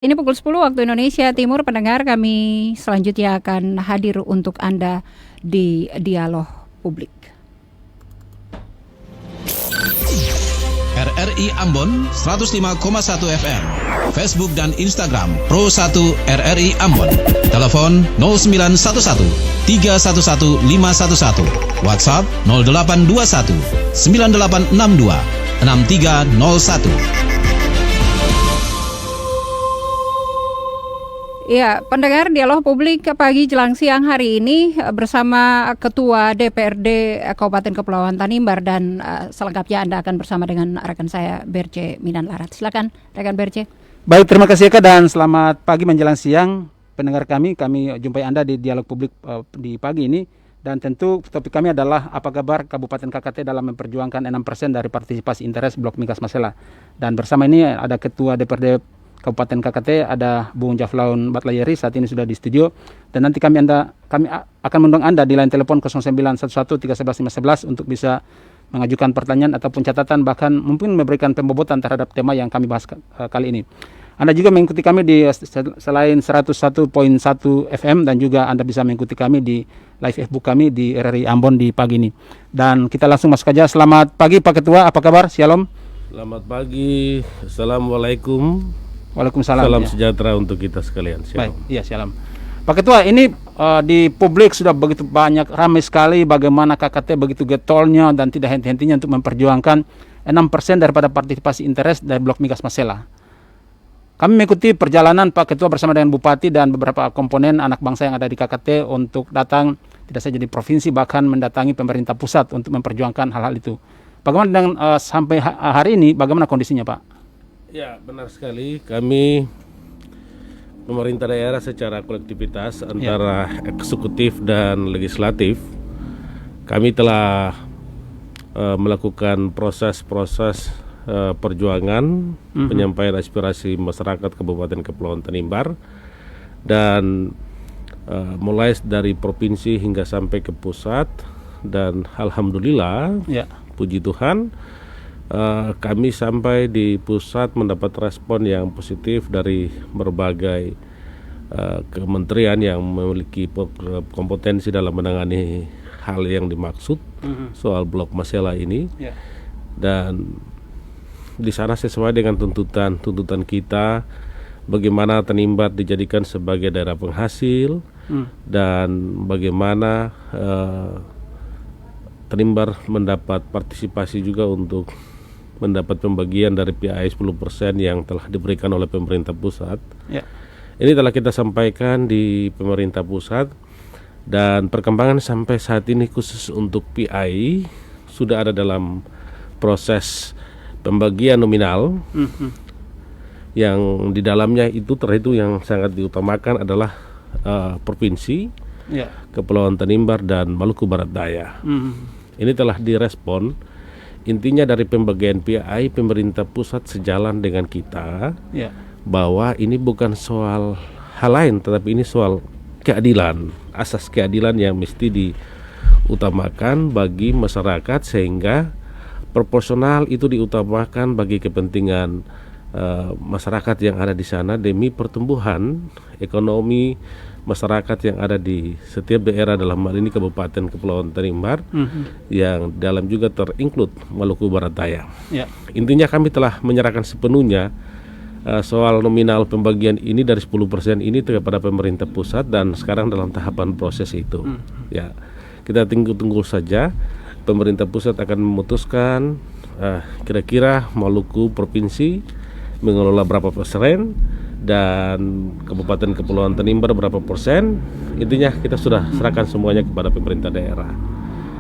Ini pukul 10 waktu Indonesia Timur, pendengar, kami selanjutnya akan hadir untuk Anda di Dialog Publik. RRI Ambon 105,1 FM, Facebook dan Instagram Pro 1 RRI Ambon. Telepon 0911 311 511, WhatsApp 0821 9862 6301. Ya, pendengar, Dialog Publik pagi jelang siang hari ini bersama Ketua DPRD Kabupaten Kepulauan Tanimbar, dan selengkapnya Anda akan bersama dengan rekan saya Berce Minan Larat. Silakan rekan Berce. Baik, terima kasih Eka, dan selamat pagi menjelang siang pendengar kami jumpai Anda di Dialog Publik di pagi ini. Dan tentu topik kami adalah apa kabar Kabupaten KKT dalam memperjuangkan 6% dari partisipasi interest Blok Migas Masela. Dan bersama ini ada Ketua DPRD Kabupaten KKT, ada Bung Jaflaun Batlayeri, saat ini sudah di studio, dan nanti kami akan mengundang Anda di line telepon 0911 311 511 untuk bisa mengajukan pertanyaan ataupun catatan, bahkan mungkin memberikan pembobotan terhadap tema yang kami bahas kali ini. Anda juga mengikuti kami di selain 101.1 FM, dan juga Anda bisa mengikuti kami di live Facebook kami di RRI Ambon di pagi ini. Dan kita langsung masuk saja. Selamat pagi Pak Ketua, apa kabar? Shalom. Selamat pagi, Assalamualaikum. Waalaikumsalam. Salam ya. sejahtera untuk kita sekalian. Shalom. Baik, iya, shalom. Pak Ketua, ini di publik sudah begitu banyak, ramai sekali bagaimana KKT begitu getolnya dan tidak henti-hentinya untuk memperjuangkan 6% daripada partisipasi interest dari Blok Migas Masela. Kami mengikuti perjalanan Pak Ketua bersama dengan Bupati dan beberapa komponen anak bangsa yang ada di KKT untuk datang tidak saja di provinsi, bahkan mendatangi pemerintah pusat untuk memperjuangkan hal-hal itu. Bagaimana dengan sampai hari ini, bagaimana kondisinya Pak? Ya, benar sekali. Kami pemerintah daerah secara kolektivitas antara eksekutif dan legislatif, kami telah melakukan proses-proses perjuangan penyampaian aspirasi masyarakat Kabupaten Kepulauan Tanimbar, dan mulai dari provinsi hingga sampai ke pusat, dan alhamdulillah, puji Tuhan, kami sampai di pusat mendapat respon yang positif dari berbagai kementerian yang memiliki kompetensi dalam menangani hal yang dimaksud soal Blok Masela ini. Dan di sana sesuai dengan tuntutan kita, bagaimana Tanimbar dijadikan sebagai daerah penghasil, dan bagaimana Tanimbar mendapat partisipasi juga untuk mendapat pembagian dari PAI 10% yang telah diberikan oleh pemerintah pusat. Ini telah kita sampaikan di pemerintah pusat, dan perkembangan sampai saat ini khusus untuk PAI sudah ada dalam proses pembagian nominal, yang di dalamnya itu terhitung yang sangat diutamakan adalah provinsi, Kepulauan Tanimbar dan Maluku Barat Daya. Ini telah direspon. Intinya dari pembagian PAI, pemerintah pusat sejalan dengan kita, bahwa ini bukan soal hal lain, tetapi ini soal keadilan, asas keadilan yang mesti diutamakan bagi masyarakat, sehingga proporsional itu diutamakan bagi kepentingan masyarakat yang ada di sana demi pertumbuhan ekonomi masyarakat yang ada di setiap daerah, dalam hal ini Kabupaten Kepulauan Tanimbar, yang dalam juga terinclude Maluku Barat Daya. Intinya kami telah menyerahkan sepenuhnya soal nominal pembagian ini dari 10% ini kepada pemerintah pusat, dan sekarang dalam tahapan proses itu. Kita tunggu saja, pemerintah pusat akan memutuskan kira-kira Maluku provinsi mengelola berapa persen dan Kabupaten Kepulauan Tanimbar berapa persen. Intinya kita sudah serahkan semuanya kepada pemerintah daerah,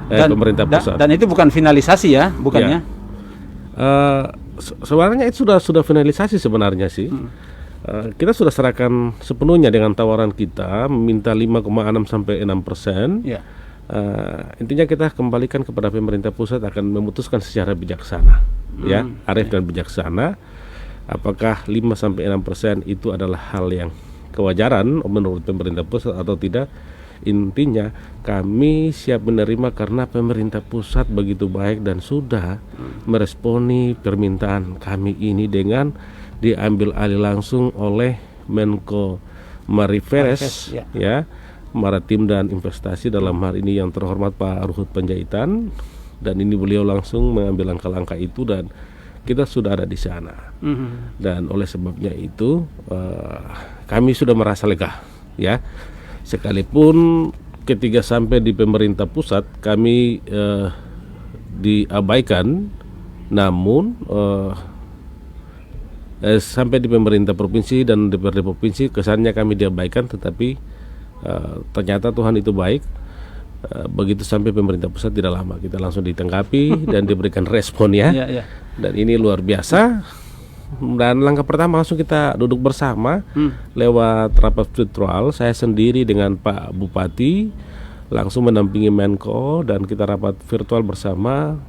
pemerintah pusat. Dan itu bukan finalisasi ya, bukannya? Sebenarnya itu sudah finalisasi sebenarnya sih. Kita sudah serahkan sepenuhnya dengan tawaran kita meminta 5,6 sampai 6%. Intinya kita kembalikan kepada pemerintah pusat akan memutuskan secara bijaksana, arif dan bijaksana. Apakah 5-6% itu adalah hal yang kewajaran menurut pemerintah pusat atau tidak. Intinya kami siap menerima karena pemerintah pusat begitu baik dan sudah meresponi permintaan kami ini dengan diambil alih langsung oleh Menko Mariferes ya. ya, Maritim dan Investasi dalam hal ini yang terhormat Pak Ruhut Panjaitan, dan ini beliau langsung mengambil langkah-langkah itu dan kita sudah ada di sana. Dan oleh sebabnya itu kami sudah merasa lega ya, sekalipun ketika sampai di pemerintah pusat kami diabaikan, namun sampai di pemerintah provinsi dan DPRD provinsi kesannya kami diabaikan, tetapi ternyata Tuhan itu baik. Begitu sampai pemerintah pusat tidak lama kita langsung ditanggapi dan diberikan respon ya. Dan ini luar biasa. Dan langkah pertama langsung kita duduk bersama lewat rapat virtual, saya sendiri dengan Pak Bupati langsung mendampingi Menko, dan kita rapat virtual bersama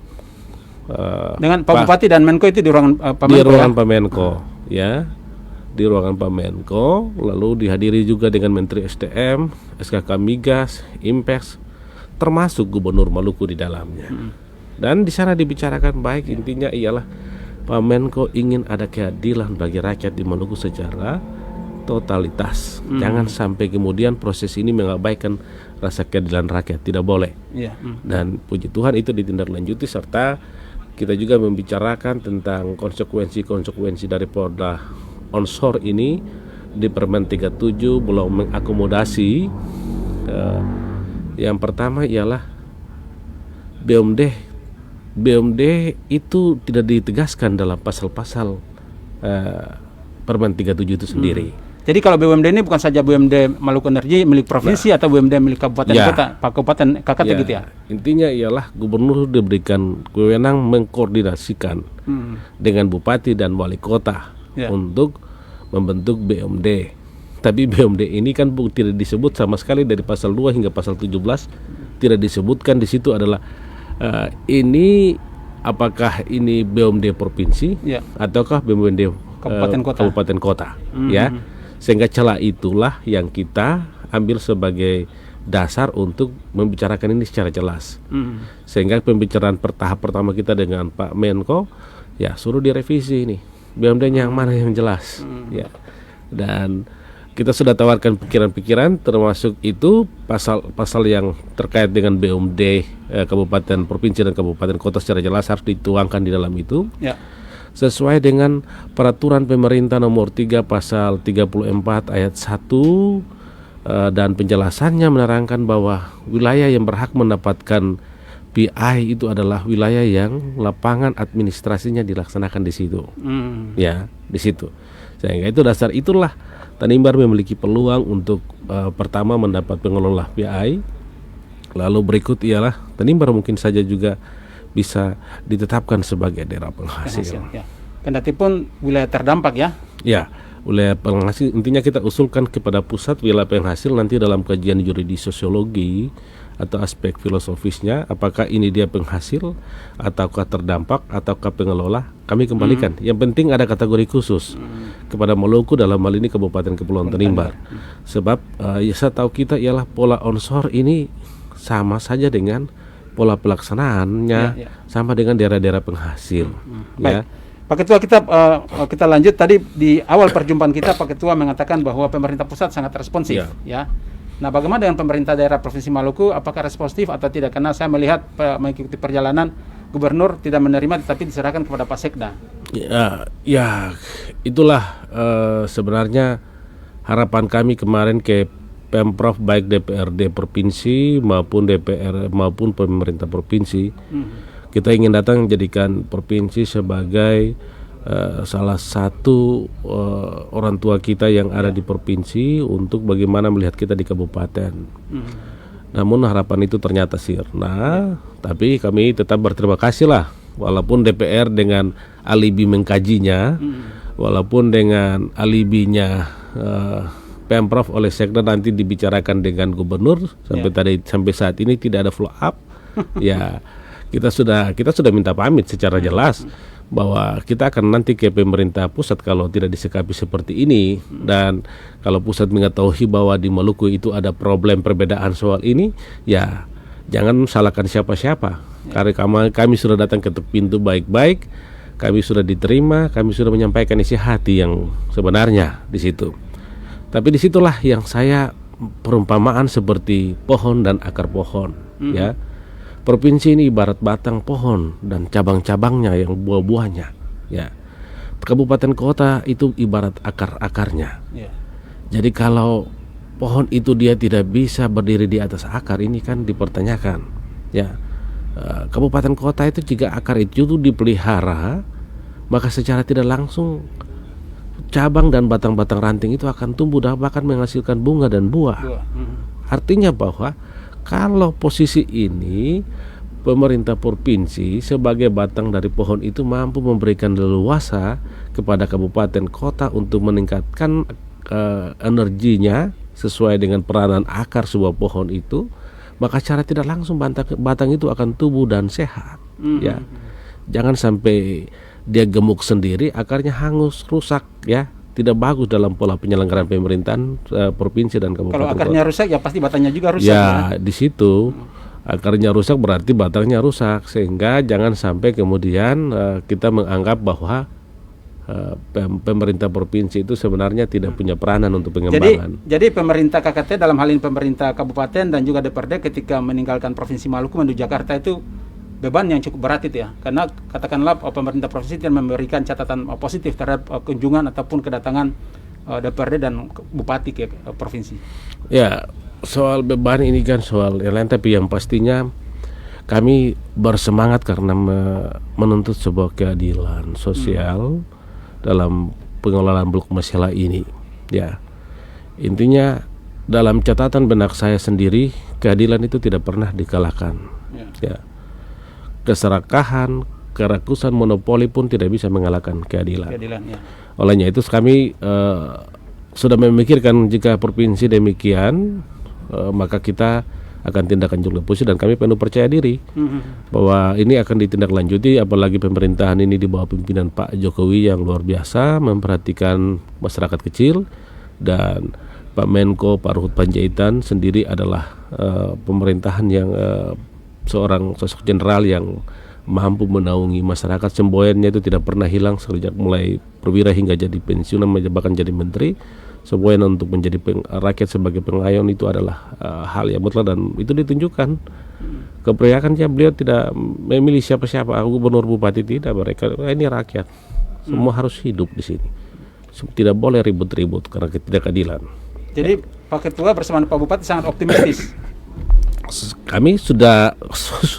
dengan Pak Bupati dan Menko itu di ruangan Pak Menko. Di ruangan Pak Menko ya. Di ruangan Pak Menko, lalu dihadiri juga dengan Menteri SDM, SKK Migas, Impex, termasuk Gubernur Maluku di dalamnya. Dan di sana dibicarakan baik, intinya ialah Pak Menko ingin ada keadilan bagi rakyat di Maluku secara totalitas. Jangan sampai kemudian proses ini mengabaikan rasa keadilan rakyat, tidak boleh. Dan puji Tuhan itu ditindaklanjuti, serta kita juga membicarakan tentang konsekuensi dari Polda onshore ini di Permen 37 belum mengakomodasi. Yang pertama ialah BUMD itu tidak ditegaskan dalam pasal-pasal Permen 37 itu sendiri. Jadi kalau BUMD ini bukan saja BUMD Maluku Energi milik provinsi atau BUMD milik kabupaten kota, Pak Kabupaten KKT gitu ya. Intinya ialah gubernur diberikan wewenang mengkoordinasikan dengan bupati dan wali kota untuk membentuk BUMD. Tapi BUMD ini kan tidak disebut sama sekali dari pasal 2 hingga pasal 17, tidak disebutkan di situ adalah ini apakah ini BUMD provinsi ataukah BUMD kabupaten kota ya. Sehingga celah itulah yang kita ambil sebagai dasar untuk membicarakan ini secara jelas. Sehingga pembicaraan tahap pertama kita dengan Pak Menko, ya suruh direvisi ini BUMD-nya yang mana yang jelas ya. Dan kita sudah tawarkan pikiran-pikiran, termasuk itu pasal-pasal yang terkait dengan BUMD kabupaten provinsi dan kabupaten kota secara jelas harus dituangkan di dalam itu sesuai dengan peraturan pemerintah nomor 3 pasal 34 ayat 1, dan penjelasannya menerangkan bahwa wilayah yang berhak mendapatkan PI itu adalah wilayah yang lapangan administrasinya dilaksanakan di situ. Ya, di situ. Sehingga itu dasar itulah Tanimbar memiliki peluang untuk pertama mendapat pengelola PI. Lalu berikut ialah Tanimbar mungkin saja juga bisa ditetapkan sebagai daerah penghasil. Kendati pun wilayah terdampak ya. Ya, wilayah penghasil intinya kita usulkan kepada pusat wilayah penghasil nanti dalam kajian yuridis sosiologi atau aspek filosofisnya, apakah ini dia penghasil ataukah terdampak ataukah pengelola, kami kembalikan. Yang penting ada kategori khusus kepada Maluku, dalam hal ini Kabupaten Kepulauan Tanimbar. Sebab ya saya tahu kita ialah pola onshore ini sama saja dengan pola pelaksanaannya sama dengan daerah-daerah penghasil. Ya. Pak Ketua, kita lanjut. Tadi di awal perjumpaan kita Pak Ketua mengatakan bahwa pemerintah pusat sangat responsif ya. Nah, bagaimana dengan pemerintah daerah Provinsi Maluku, apakah responsif atau tidak? Karena saya melihat mengikuti perjalanan gubernur tidak menerima tetapi diserahkan kepada Pak Sekda. Ya itulah sebenarnya harapan kami kemarin ke Pemprov, baik DPRD provinsi maupun DPR maupun pemerintah provinsi. Kita ingin datang jadikan provinsi sebagai salah satu orang tua kita yang ada di provinsi untuk bagaimana melihat kita di kabupaten. Namun harapan itu ternyata sirna, tapi kami tetap berterima kasih lah, walaupun DPR dengan alibi mengkajinya, walaupun dengan alibinya Pemprov oleh Sekda nanti dibicarakan dengan gubernur, sampai saat ini tidak ada follow up. Ya, kita sudah minta pamit secara jelas bahwa kita akan nanti ke pemerintah pusat kalau tidak disikapi seperti ini, dan kalau pusat mengetahui bahwa di Maluku itu ada problem perbedaan soal ini, ya jangan salahkan siapa-siapa. Karena kami sudah datang ketuk pintu baik-baik, kami sudah diterima, kami sudah menyampaikan isi hati yang sebenarnya di situ. Tapi disitulah yang saya perumpamaan seperti pohon dan akar pohon, ya. Provinsi ini ibarat batang pohon dan cabang-cabangnya yang buah-buahnya, ya. Kabupaten kota itu ibarat akar-akarnya. Jadi kalau pohon itu dia tidak bisa berdiri di atas akar, ini kan dipertanyakan, ya. Kabupaten kota itu jika akar itu dipelihara, maka secara tidak langsung cabang dan batang-batang ranting itu akan tumbuh dan bahkan menghasilkan bunga dan buah. Artinya bahwa kalau posisi ini pemerintah provinsi sebagai batang dari pohon itu mampu memberikan leluasa kepada kabupaten kota untuk meningkatkan energinya sesuai dengan peranan akar sebuah pohon itu, maka secara tidak langsung batang itu akan tumbuh dan sehat. Ya, jangan sampai dia gemuk sendiri, akarnya hangus, rusak, ya. Tidak bagus dalam pola penyelenggaraan pemerintahan provinsi dan kabupaten. Kalau akarnya rusak, ya pasti batangnya juga rusak. Ya, di situ akarnya rusak berarti batangnya rusak, sehingga jangan sampai kemudian kita menganggap bahwa pemerintah provinsi itu sebenarnya tidak punya peranan untuk pengembangan. Jadi pemerintah KKT dalam hal ini pemerintah kabupaten dan juga DPRD ketika meninggalkan Provinsi Maluku menuju Jakarta itu beban yang cukup berat itu, ya, karena katakanlah pemerintah provinsi tidak memberikan catatan positif terhadap kunjungan ataupun kedatangan DPRD dan bupati ke provinsi. Ya, soal beban ini kan soal yang lain, tapi yang pastinya kami bersemangat karena menuntut sebuah keadilan sosial dalam pengelolaan blok masalah ini. Ya, intinya dalam catatan benak saya sendiri, keadilan itu tidak pernah dikalahkan. Ya. Keserakahan, kerakusan, monopoli pun tidak bisa mengalahkan keadilan. Ya. Olehnya itu kami sudah memikirkan jika provinsi demikian, maka kita akan tindakan jumlah posisi, dan kami penuh percaya diri bahwa ini akan ditindaklanjuti, apalagi pemerintahan ini di bawah pimpinan Pak Jokowi yang luar biasa memperhatikan masyarakat kecil, dan Pak Menko, Pak Ruhut Panjaitan sendiri adalah pemerintahan yang seorang sosok jenderal yang mampu menaungi masyarakat. Semboyannya itu tidak pernah hilang sejak mulai perwira hingga jadi pensiunan, bahkan jadi menteri. Semboyan untuk menjadi rakyat sebagai pengayom itu adalah hal yang mutlak, dan itu ditunjukkan. Keprihakannya beliau tidak memilih siapa-siapa, gubernur, bupati, tidak. Mereka ini rakyat, semua harus hidup di sini. Tidak boleh ribut-ribut karena ketidakadilan. Jadi Pak Ketua bersama Pak Bupati sangat optimistis. Kami sudah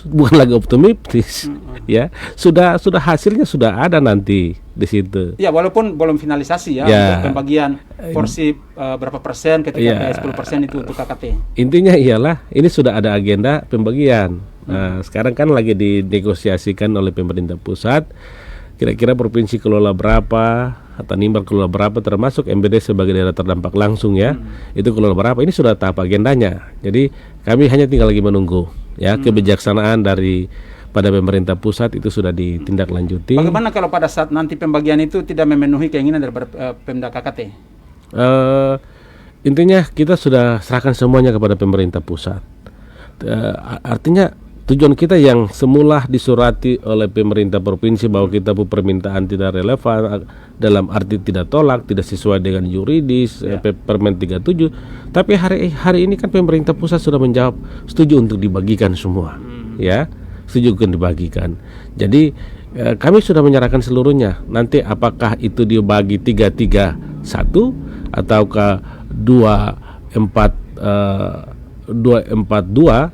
bukan lagi optimistis, ya, sudah hasilnya sudah ada nanti di situ. Ya, walaupun belum finalisasi, ya, untuk pembagian porsi berapa persen ketika 10% itu untuk KKT. Intinya ialah ini sudah ada agenda pembagian. Nah, sekarang kan lagi dinegosiasikan oleh pemerintah pusat. Kira-kira provinsi kelola berapa, Tanimbar kelola berapa, termasuk MBD sebagai daerah terdampak langsung, ya, itu kelola berapa. Ini sudah tahap agendanya. Jadi kami hanya tinggal lagi menunggu, ya, kebijaksanaan dari pada pemerintah pusat itu sudah ditindaklanjuti. Bagaimana kalau pada saat nanti pembagian itu tidak memenuhi keinginan dari Pemda KKT? Intinya kita sudah serahkan semuanya kepada pemerintah pusat. Artinya tujuan kita yang semula disurati oleh pemerintah provinsi bahwa kita permintaan tidak relevan, dalam arti tidak tolak, tidak sesuai dengan yuridis, Permen 37. Tapi hari ini kan pemerintah pusat sudah menjawab setuju untuk dibagikan semua, ya, setuju untuk dibagikan. Jadi kami sudah menyerahkan seluruhnya. Nanti apakah itu dibagi 3-3-1 ataukah 2-4-2,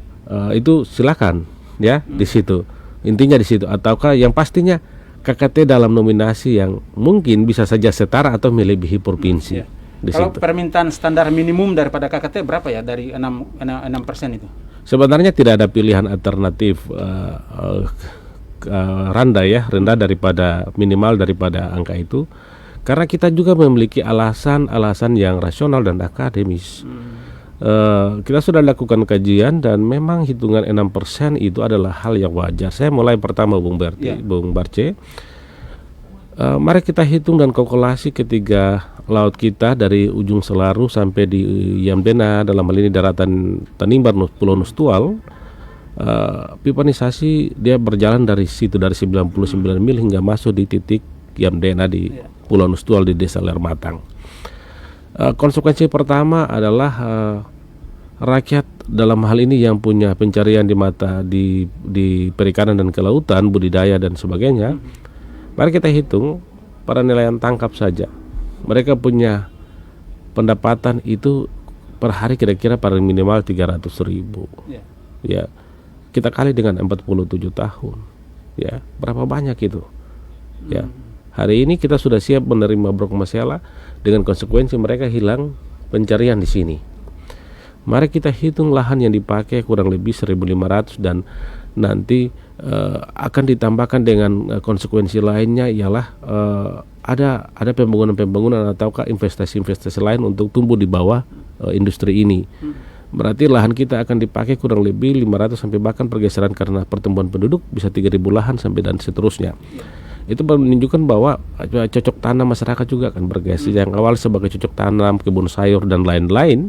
itu silakan, ya, di situ. Intinya di situ. Ataukah yang pastinya KKT dalam nominasi yang mungkin bisa saja setara atau melebihi provinsi. Kalau situ. Permintaan standar minimum daripada KKT berapa, ya, dari 6% itu? Sebenarnya tidak ada pilihan alternatif rendah daripada minimal daripada angka itu, karena kita juga memiliki alasan yang rasional dan akademis. Kita sudah lakukan kajian dan memang hitungan 6% itu adalah hal yang wajar. Saya mulai pertama Bung Barce, mari kita hitung dan kalkulasi ketiga laut kita dari ujung Selaru sampai di Yamdena, dalam hal ini daratan Tanimbar, Pulau Nustual. Pipanisasi dia berjalan dari situ, dari 99 mil hingga masuk di titik Yamdena di Pulau Nustual di Desa Lermatang. Konsekuensi pertama adalah rakyat dalam hal ini yang punya pencarian di perikanan dan kelautan, budidaya dan sebagainya. Mari kita hitung para nelayan tangkap saja. Mereka punya pendapatan itu per hari kira-kira paling minimal 300.000. Ya. Kita kali dengan 47 tahun. Ya, berapa banyak itu? Ya. Hari ini kita sudah siap menerima Brok Masela dengan konsekuensi mereka hilang pencarian di sini. Mari kita hitung lahan yang dipakai kurang lebih 1.500 dan nanti akan ditambahkan dengan konsekuensi lainnya ialah ada pembangunan ataukah investasi lain untuk tumbuh di bawah industri ini. Berarti lahan kita akan dipakai kurang lebih 500 sampai bahkan pergeseran karena pertumbuhan penduduk bisa 3.000 lahan sampai dan seterusnya. Itu menunjukkan bahwa cocok tanam masyarakat juga akan bergeser. Yang awal sebagai cocok tanam, kebun sayur dan lain-lain,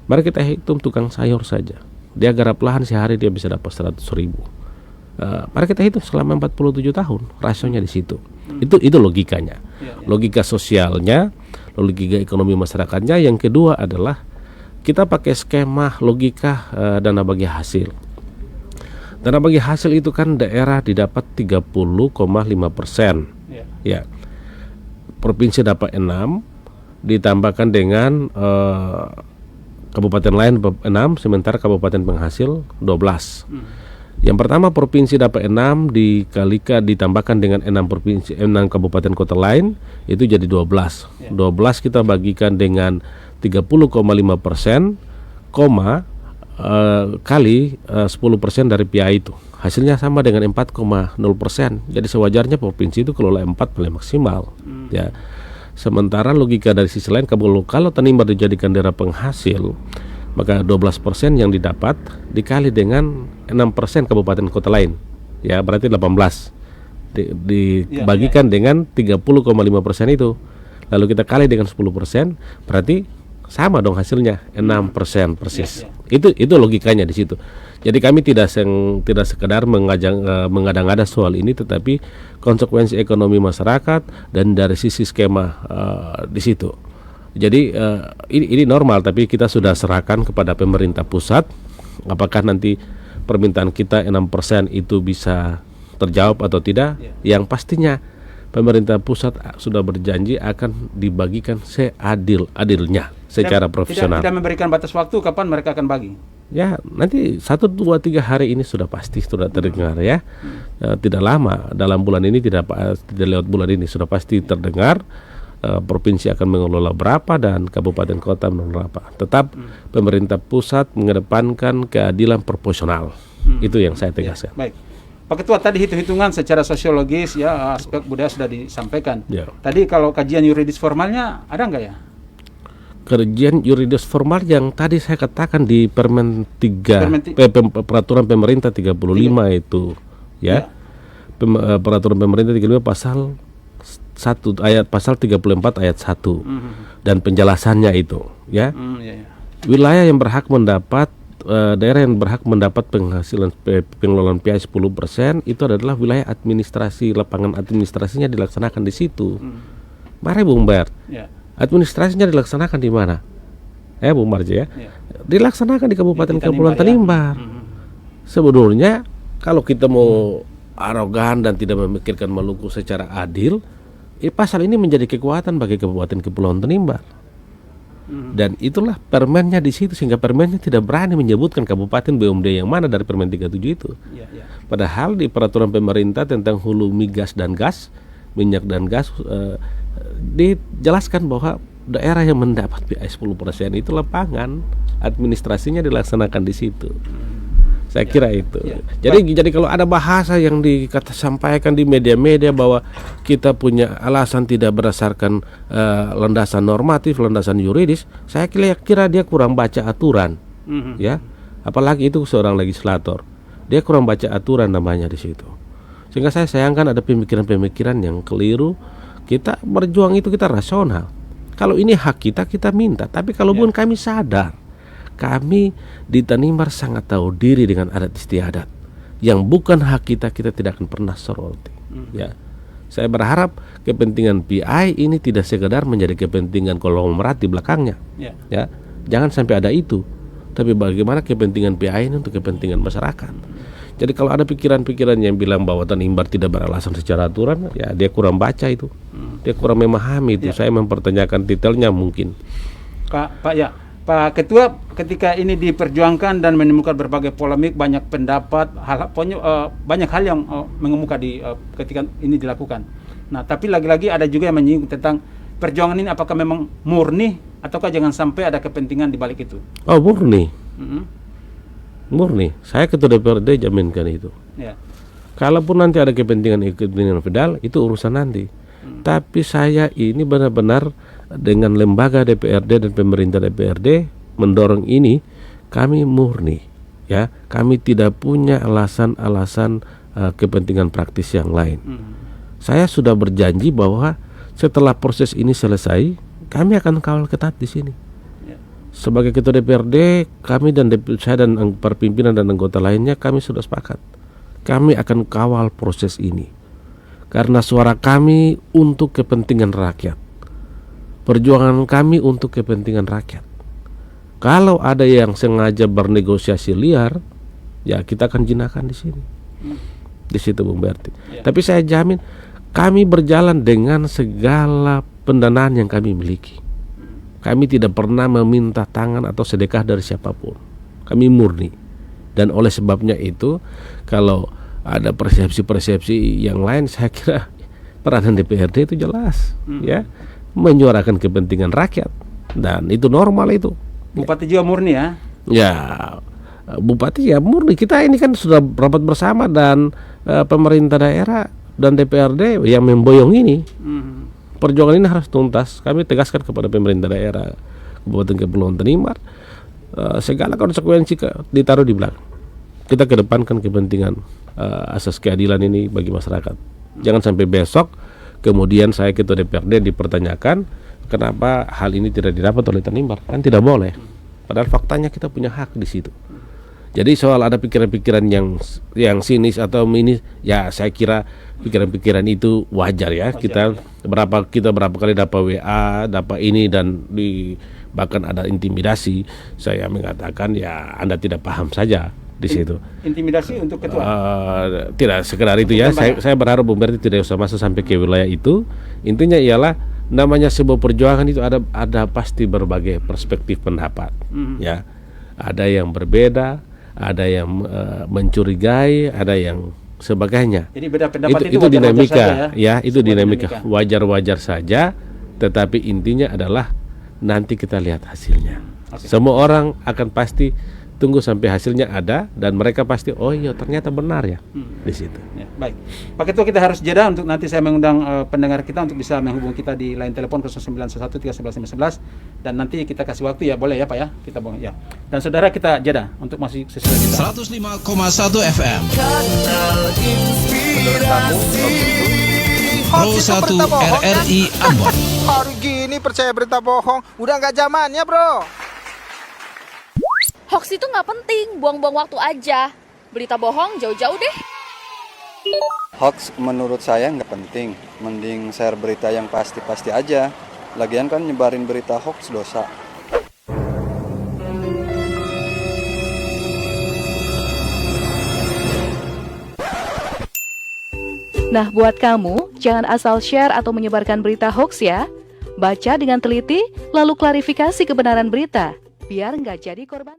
mari kita hitung tukang sayur saja. Dia garap lahan sehari dia bisa dapat 100.000. Mari kita hitung selama 47 tahun, rasionya di situ. Itu logikanya. Logika sosialnya, logika ekonomi masyarakatnya. Yang kedua adalah kita pakai skema logika dana bagi hasil. Dana bagi hasil itu kan daerah didapat 30,5%. Ya. Provinsi dapat 6, ditambahkan dengan kabupaten lain 6, sementara kabupaten penghasil 12. Yang pertama provinsi dapat 6 dikalikan ditambahkan dengan 6 kabupaten kota lain itu jadi 12. 12 kita bagikan dengan 30,5%, kali 10% dari PI itu. Hasilnya sama dengan 4,0%. Jadi sewajarnya provinsi itu kelola 4 paling maksimal. Ya. Sementara logika dari sisi lain kalau Tanimbar dijadikan daerah penghasil, maka 12% yang didapat dikali dengan 6% kabupaten kota lain. Ya, berarti 18. Dibagikan dengan 30,5% itu. Lalu kita kali dengan 10%, berarti sama dong hasilnya 6% persis. Itu logikanya di situ. Jadi kami tidak sekedar mengada-ngada soal ini, tetapi konsekuensi ekonomi masyarakat dan dari sisi skema di situ. Jadi ini normal, tapi kita sudah serahkan kepada pemerintah pusat. Apakah nanti permintaan kita 6% itu bisa terjawab atau tidak? Yang pastinya pemerintah pusat sudah berjanji akan dibagikan seadil-adilnya secara profesional. Tidak memberikan batas waktu kapan mereka akan bagi? Ya, nanti 1, 2, 3 hari ini sudah pasti sudah terdengar ya. Tidak lama, dalam bulan ini tidak lewat bulan ini sudah pasti terdengar. Provinsi akan mengelola berapa dan kabupaten kota mengelola berapa. Tetap pemerintah pusat mengedepankan keadilan proporsional. Itu yang saya tegaskan. Baik. Pak Ketua, tadi hitung-hitungan secara sosiologis ya, aspek budaya sudah disampaikan. Tadi kalau kajian yuridis formalnya ada nggak ya? Kajian yuridis formal yang tadi saya katakan di Permen 3 Peraturan Pemerintah 35 itu ya. Peraturan Pemerintah 35 pasal 34 ayat 1 dan penjelasannya itu ya. Wilayah yang berhak mendapat daerah yang berhak mendapat penghasilan pengelolaan PI 10% itu adalah wilayah administrasi, lapangan administrasinya dilaksanakan di situ. Mari Bung Bert, administrasinya dilaksanakan di mana? Bung Marji ya, dilaksanakan di Kabupaten Kepulauan Tanimbar. Sebenarnya kalau kita mau arogan dan tidak memikirkan Maluku secara adil, pasal ini menjadi kekuatan bagi Kabupaten Kepulauan Tanimbar. Dan itulah permennya di situ, sehingga permennya tidak berani menyebutkan kabupaten BUMD yang mana dari Permen 37 itu. Padahal di peraturan pemerintah tentang hulu migas dan gas, minyak dan gas, dijelaskan bahwa daerah yang mendapat PI 10% itu lapangan administrasinya dilaksanakan di situ. Saya kira itu. Jadi kalau ada bahasa yang disampaikan di media-media bahwa kita punya alasan tidak berdasarkan landasan normatif, landasan yuridis, saya kira dia kurang baca aturan. Ya, apalagi itu seorang legislator, dia kurang baca aturan namanya di situ. Sehingga saya sayangkan ada pemikiran-pemikiran yang keliru. Kita berjuang itu kita rasional. Kalau ini hak kita minta. Tapi kalau bukan kami sadar. Kami di Tanimbar sangat tahu diri dengan adat istiadat. Yang bukan hak kita tidak akan pernah soroti. Ya. Saya berharap kepentingan PI ini tidak sekedar menjadi kepentingan konglomerat di belakangnya. Ya, jangan sampai ada itu. Tapi bagaimana kepentingan PI ini untuk kepentingan masyarakat. Jadi kalau ada pikiran-pikiran yang bilang bahwa Tanimbar tidak beralasan secara aturan, ya dia kurang baca itu. Dia kurang memahami itu. Saya mempertanyakan detailnya mungkin. Pak Ketua, ketika ini diperjuangkan dan menimbulkan berbagai polemik, banyak pendapat, banyak hal yang mengemuka ketika ini dilakukan. Nah, tapi lagi-lagi ada juga yang menyinggung tentang perjuangan ini apakah memang murni ataukah jangan sampai ada kepentingan di balik itu. Oh, murni. Murni. Saya ketua DPRD jaminkan itu. Kalaupun nanti ada kepentingan feudal, itu urusan nanti. Tapi saya ini benar-benar dengan lembaga DPRD dan pemerintah DPRD mendorong ini, kami murni, ya, kami tidak punya alasan-alasan kepentingan praktis yang lain. Saya sudah berjanji bahwa setelah proses ini selesai, kami akan kawal ketat di sini. Sebagai ketua DPRD, kami dan saya dan pimpinan dan anggota lainnya, kami sudah sepakat, kami akan kawal proses ini karena suara kami untuk kepentingan rakyat. Perjuangan kami untuk kepentingan rakyat. Kalau ada yang sengaja bernegosiasi liar, ya kita akan jinakkan di sini. Di situ Bung Berti. Tapi saya jamin kami berjalan dengan segala pendanaan yang kami miliki. Kami tidak pernah meminta tangan atau sedekah dari siapapun. Kami murni. Dan oleh sebabnya itu, kalau ada persepsi-persepsi yang lain, saya kira peranan DPRD itu jelas, ya, menyuarakan kepentingan rakyat, dan itu normal itu. Bupati juga murni ya? Ya, Bupati ya murni. Kita ini kan sudah rapat bersama dan pemerintah daerah dan DPRD yang memboyong ini. Perjuangan ini harus tuntas. Kami tegaskan kepada pemerintah daerah Kabupaten Kepulauan Tanimbar, segala konsekuensi ditaruh di belakang. Kita kedepankan kepentingan asas keadilan ini bagi masyarakat. Jangan sampai besok kemudian saya ketua DPRD dipertanyakan kenapa hal ini tidak didapat oleh Tanimbar. Kan tidak boleh. Padahal faktanya kita punya hak di situ. Jadi soal ada pikiran-pikiran yang sinis atau minis, ya saya kira pikiran-pikiran itu wajar ya. Kita berapa kali dapat WA, dapat ini dan bahkan ada intimidasi. Saya mengatakan ya Anda tidak paham saja di situ. Intimidasi untuk ketua? Tidak sekedar itu ya. Saya berharap Bung Berti tidak usah masuk sampai ke wilayah itu. Intinya ialah namanya sebuah perjuangan itu ada pasti berbagai perspektif pendapat. Ya, ada yang berbeda, ada yang mencurigai, ada yang sebagainya. Jadi beda pendapat itu dinamika, ya itu dinamika wajar-wajar saja. Tetapi intinya adalah nanti kita lihat hasilnya. Semua orang akan pasti tunggu sampai hasilnya ada dan mereka pasti oh iya ternyata benar ya di situ. Ya, baik, Pak Ketua, kita harus jeda untuk nanti saya mengundang pendengar kita untuk bisa menghubungi kita di line telepon 0911 dan nanti kita kasih waktu ya, boleh ya Pak ya, kita boleh ya. Dan saudara, kita jeda untuk masih sesuai kita. 105,1 FM. Pro 1 RRI Ambon. Hari gini percaya berita bohong, udah nggak zamannya bro. Hoax itu nggak penting, buang-buang waktu aja. Berita bohong jauh-jauh deh. Hoax menurut saya nggak penting, mending share berita yang pasti-pasti aja. Lagian kan nyebarin berita hoax dosa. Nah, buat kamu, jangan asal share atau menyebarkan berita hoax ya. Baca dengan teliti, lalu klarifikasi kebenaran berita, biar nggak jadi korban.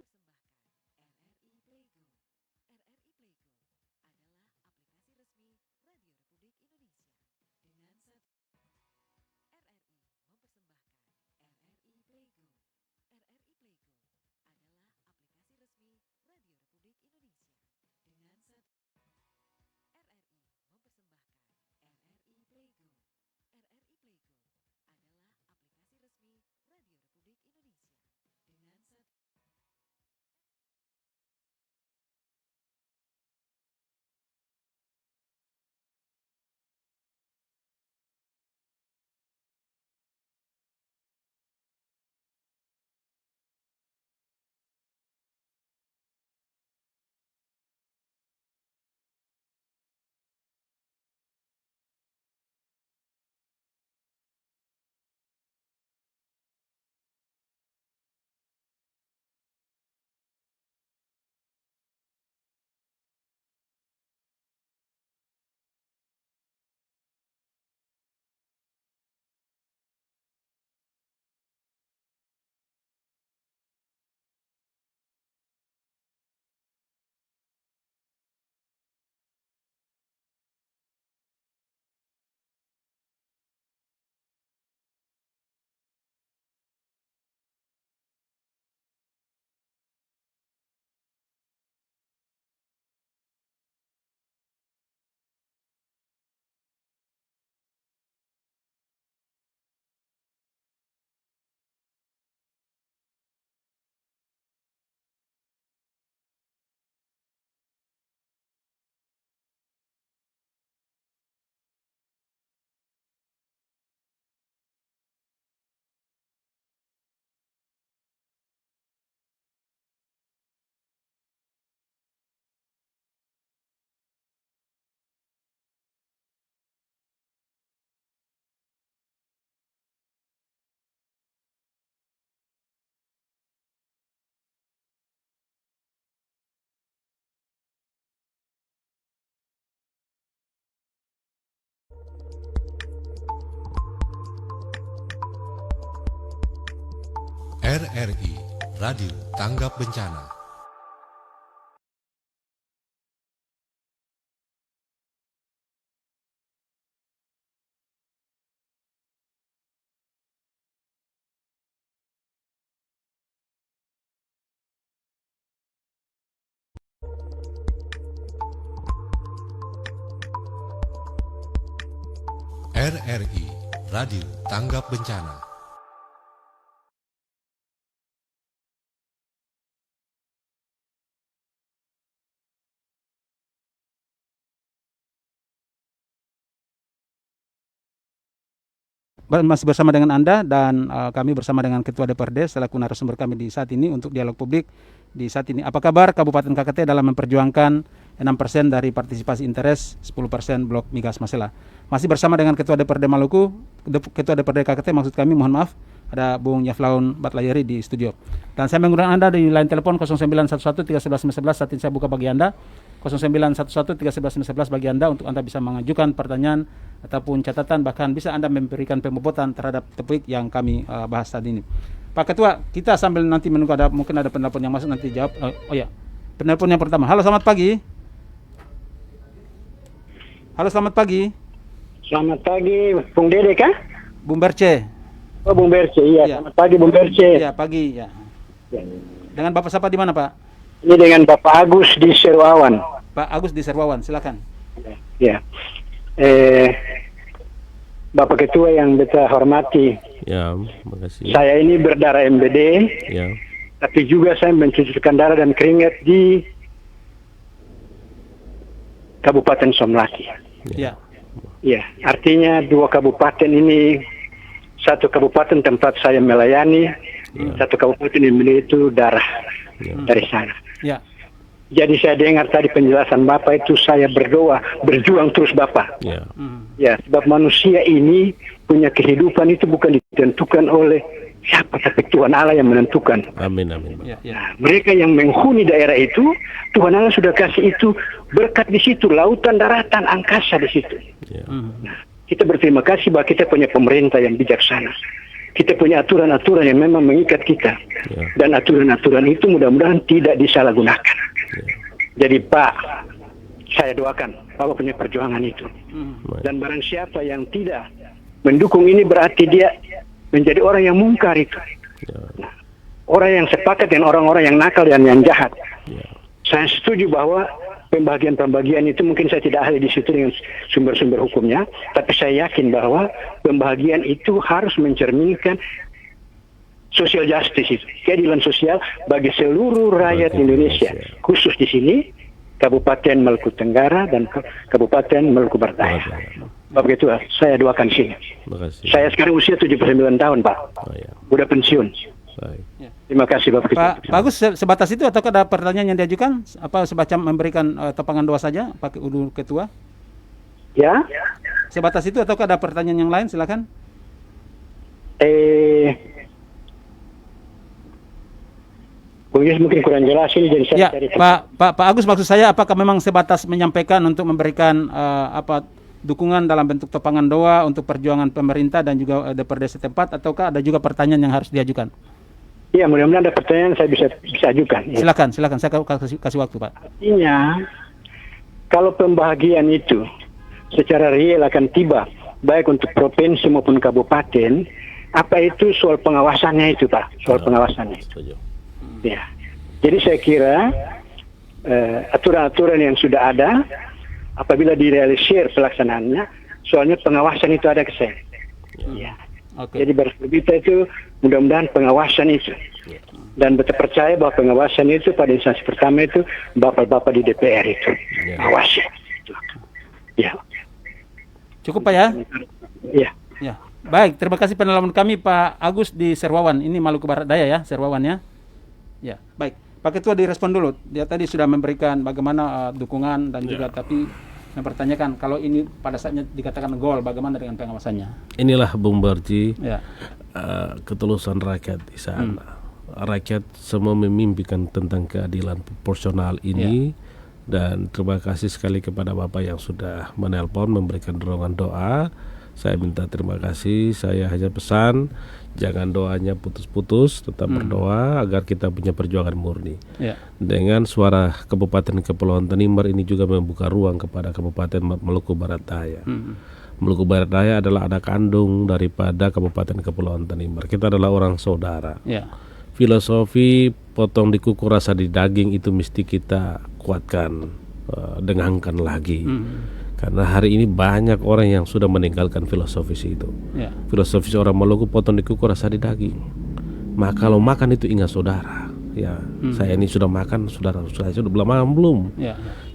RRI Radio Tanggap Bencana. RRI Radio Tanggap Bencana. Masih bersama dengan Anda dan kami bersama dengan Ketua DPRD selaku narasumber kami di saat ini untuk dialog publik di saat ini. Apa kabar Kabupaten KKT dalam memperjuangkan 6% dari partisipasi interes, 10% blok migas Masela. Masih bersama dengan Ketua DPRD Maluku, Ketua DPRD KKT maksud kami, mohon maaf, ada Bung Yaflaun Batlayeri di studio. Dan saya menggunakan Anda di line telepon 0911 311 11. Saat ini saya buka bagi Anda 0911 311 11 bagi Anda untuk Anda bisa mengajukan pertanyaan ataupun catatan, bahkan bisa Anda memberikan pembobotan terhadap topik yang kami bahas tadi ini. Pak Ketua, kita sambil nanti menunggu mungkin ada penelpon yang masuk nanti jawab. Penelpon yang pertama. Halo, selamat pagi. Halo, selamat pagi. Selamat pagi, Bung Dede kah? Bung Berce. Oh, Bung Berce, iya. Ya. Selamat pagi, Bung Berce. Iya, pagi, ya. Dengan Bapak siapa di mana, Pak? Ini dengan Bapak Agus di Serwawan. Pak Agus di Serwawan, silakan. Ya. Bapak Ketua yang kita hormati. Ya, makasih. Saya ini berdarah MBD. Ya. Tapi juga saya mencucurkan darah dan keringat di Kabupaten Somlaki. Ya. Ya, artinya dua kabupaten ini, satu kabupaten tempat saya melayani, satu kabupaten ini itu darah dari sana. Ya. Jadi saya dengar tadi penjelasan Bapak itu, saya berdoa, berjuang terus Bapak. Ya. Ya, sebab manusia ini punya kehidupan itu bukan ditentukan oleh siapa, tapi Tuhan Allah yang menentukan. Amin, amin. Ya, ya. Nah, mereka yang menghuni daerah itu, Tuhan Allah sudah kasih itu berkat di situ, lautan, daratan, angkasa di situ. Ya. Nah, kita berterima kasih bahwa kita punya pemerintah yang bijaksana. Kita punya aturan-aturan yang memang mengikat kita. Ya. Dan aturan-aturan itu mudah-mudahan tidak disalahgunakan. Ya. Jadi Pak, saya doakan Bapak punya perjuangan itu. Dan barang siapa yang tidak mendukung ini berarti dia menjadi orang yang mungkar itu. Ya. Nah, orang yang sepakat dengan orang-orang yang nakal dan yang jahat. Ya. Saya setuju bahwa pembagian-pembagian itu mungkin saya tidak ahli di situ dengan sumber-sumber hukumnya, tapi saya yakin bahwa pembagian itu harus mencerminkan social justice itu, keadilan sosial bagi seluruh rakyat Indonesia, khusus di sini Kabupaten Maluku Tenggara dan Kabupaten Maluku Barat Daya. Bapak Ketua, saya doakan sini. Makasih. Saya sekarang usia 79 tahun, Pak. Oh, ya. Udah pensiun. Baik. Terima kasih Bapak Ketua. Pak Agus, sebatas itu atau ada pertanyaan yang diajukan? Apa semacam memberikan topangan doa saja, Pak Ketua? Ya. Sebatas itu atau ada pertanyaan yang lain? Silakan. Bung Yus mungkin kurang jelas ini, jadi saya Ya, cari. Pak Agus, maksud saya apakah memang sebatas menyampaikan untuk memberikan dukungan dalam bentuk topangan doa untuk perjuangan pemerintah dan juga DPRD setempat, ataukah ada juga pertanyaan yang harus diajukan? Iya, mudah-mudahan ada pertanyaan saya bisa ajukan. Ya. Silakan, saya kasih waktu, Pak. Artinya, kalau pembahagian itu secara real akan tiba, baik untuk provinsi maupun kabupaten, apa itu soal pengawasannya itu, Pak? Soal pengawasannya. Setuju. Ya. Jadi saya kira aturan-aturan yang sudah ada, apabila direalisir pelaksanaannya, soalnya pengawasan itu ada ke saya. Ya. Okay. Jadi berita itu mudah-mudahan pengawasan itu. Dan betul percaya bahwa pengawasan itu pada instansi pertama itu bapak-bapak di DPR itu. Awasi. Ya. Cukup Pak ya? Iya. Ya. Baik, terima kasih penelaman kami Pak Agus di Serwawan. Ini Maluku Barat Daya ya, Serwawan ya. Ya, baik. Pak Ketua direspon dulu. Dia tadi sudah memberikan bagaimana dukungan dan juga tapi mempertanyakan kalau ini pada saatnya dikatakan gol, bagaimana dengan pengawasannya? Inilah Bung Barji, ya. Ketulusan rakyat di sana. Rakyat semua memimpikan tentang keadilan proporsional ini. Dan terima kasih sekali kepada Bapak yang sudah menelpon memberikan dorongan doa. Saya minta terima kasih. Saya hanya pesan Jangan doanya putus-putus, tetap berdoa agar kita punya perjuangan murni. Dengan suara Kabupaten Kepulauan Tanimbar ini juga membuka ruang kepada Kabupaten Maluku Barat Daya. Maluku Barat Daya adalah anak kandung daripada Kabupaten Kepulauan Tanimbar. Kita adalah orang saudara. Filosofi potong di kuku rasa di daging itu mesti kita kuatkan, dengangkan lagi. Karena hari ini banyak orang yang sudah meninggalkan filosofis itu. Filosofis orang Maluku potong di kuku rasa di daging. Maka kalau makan itu ingat saudara. Saya ini sudah makan, saudara saya sudah belum makan belum.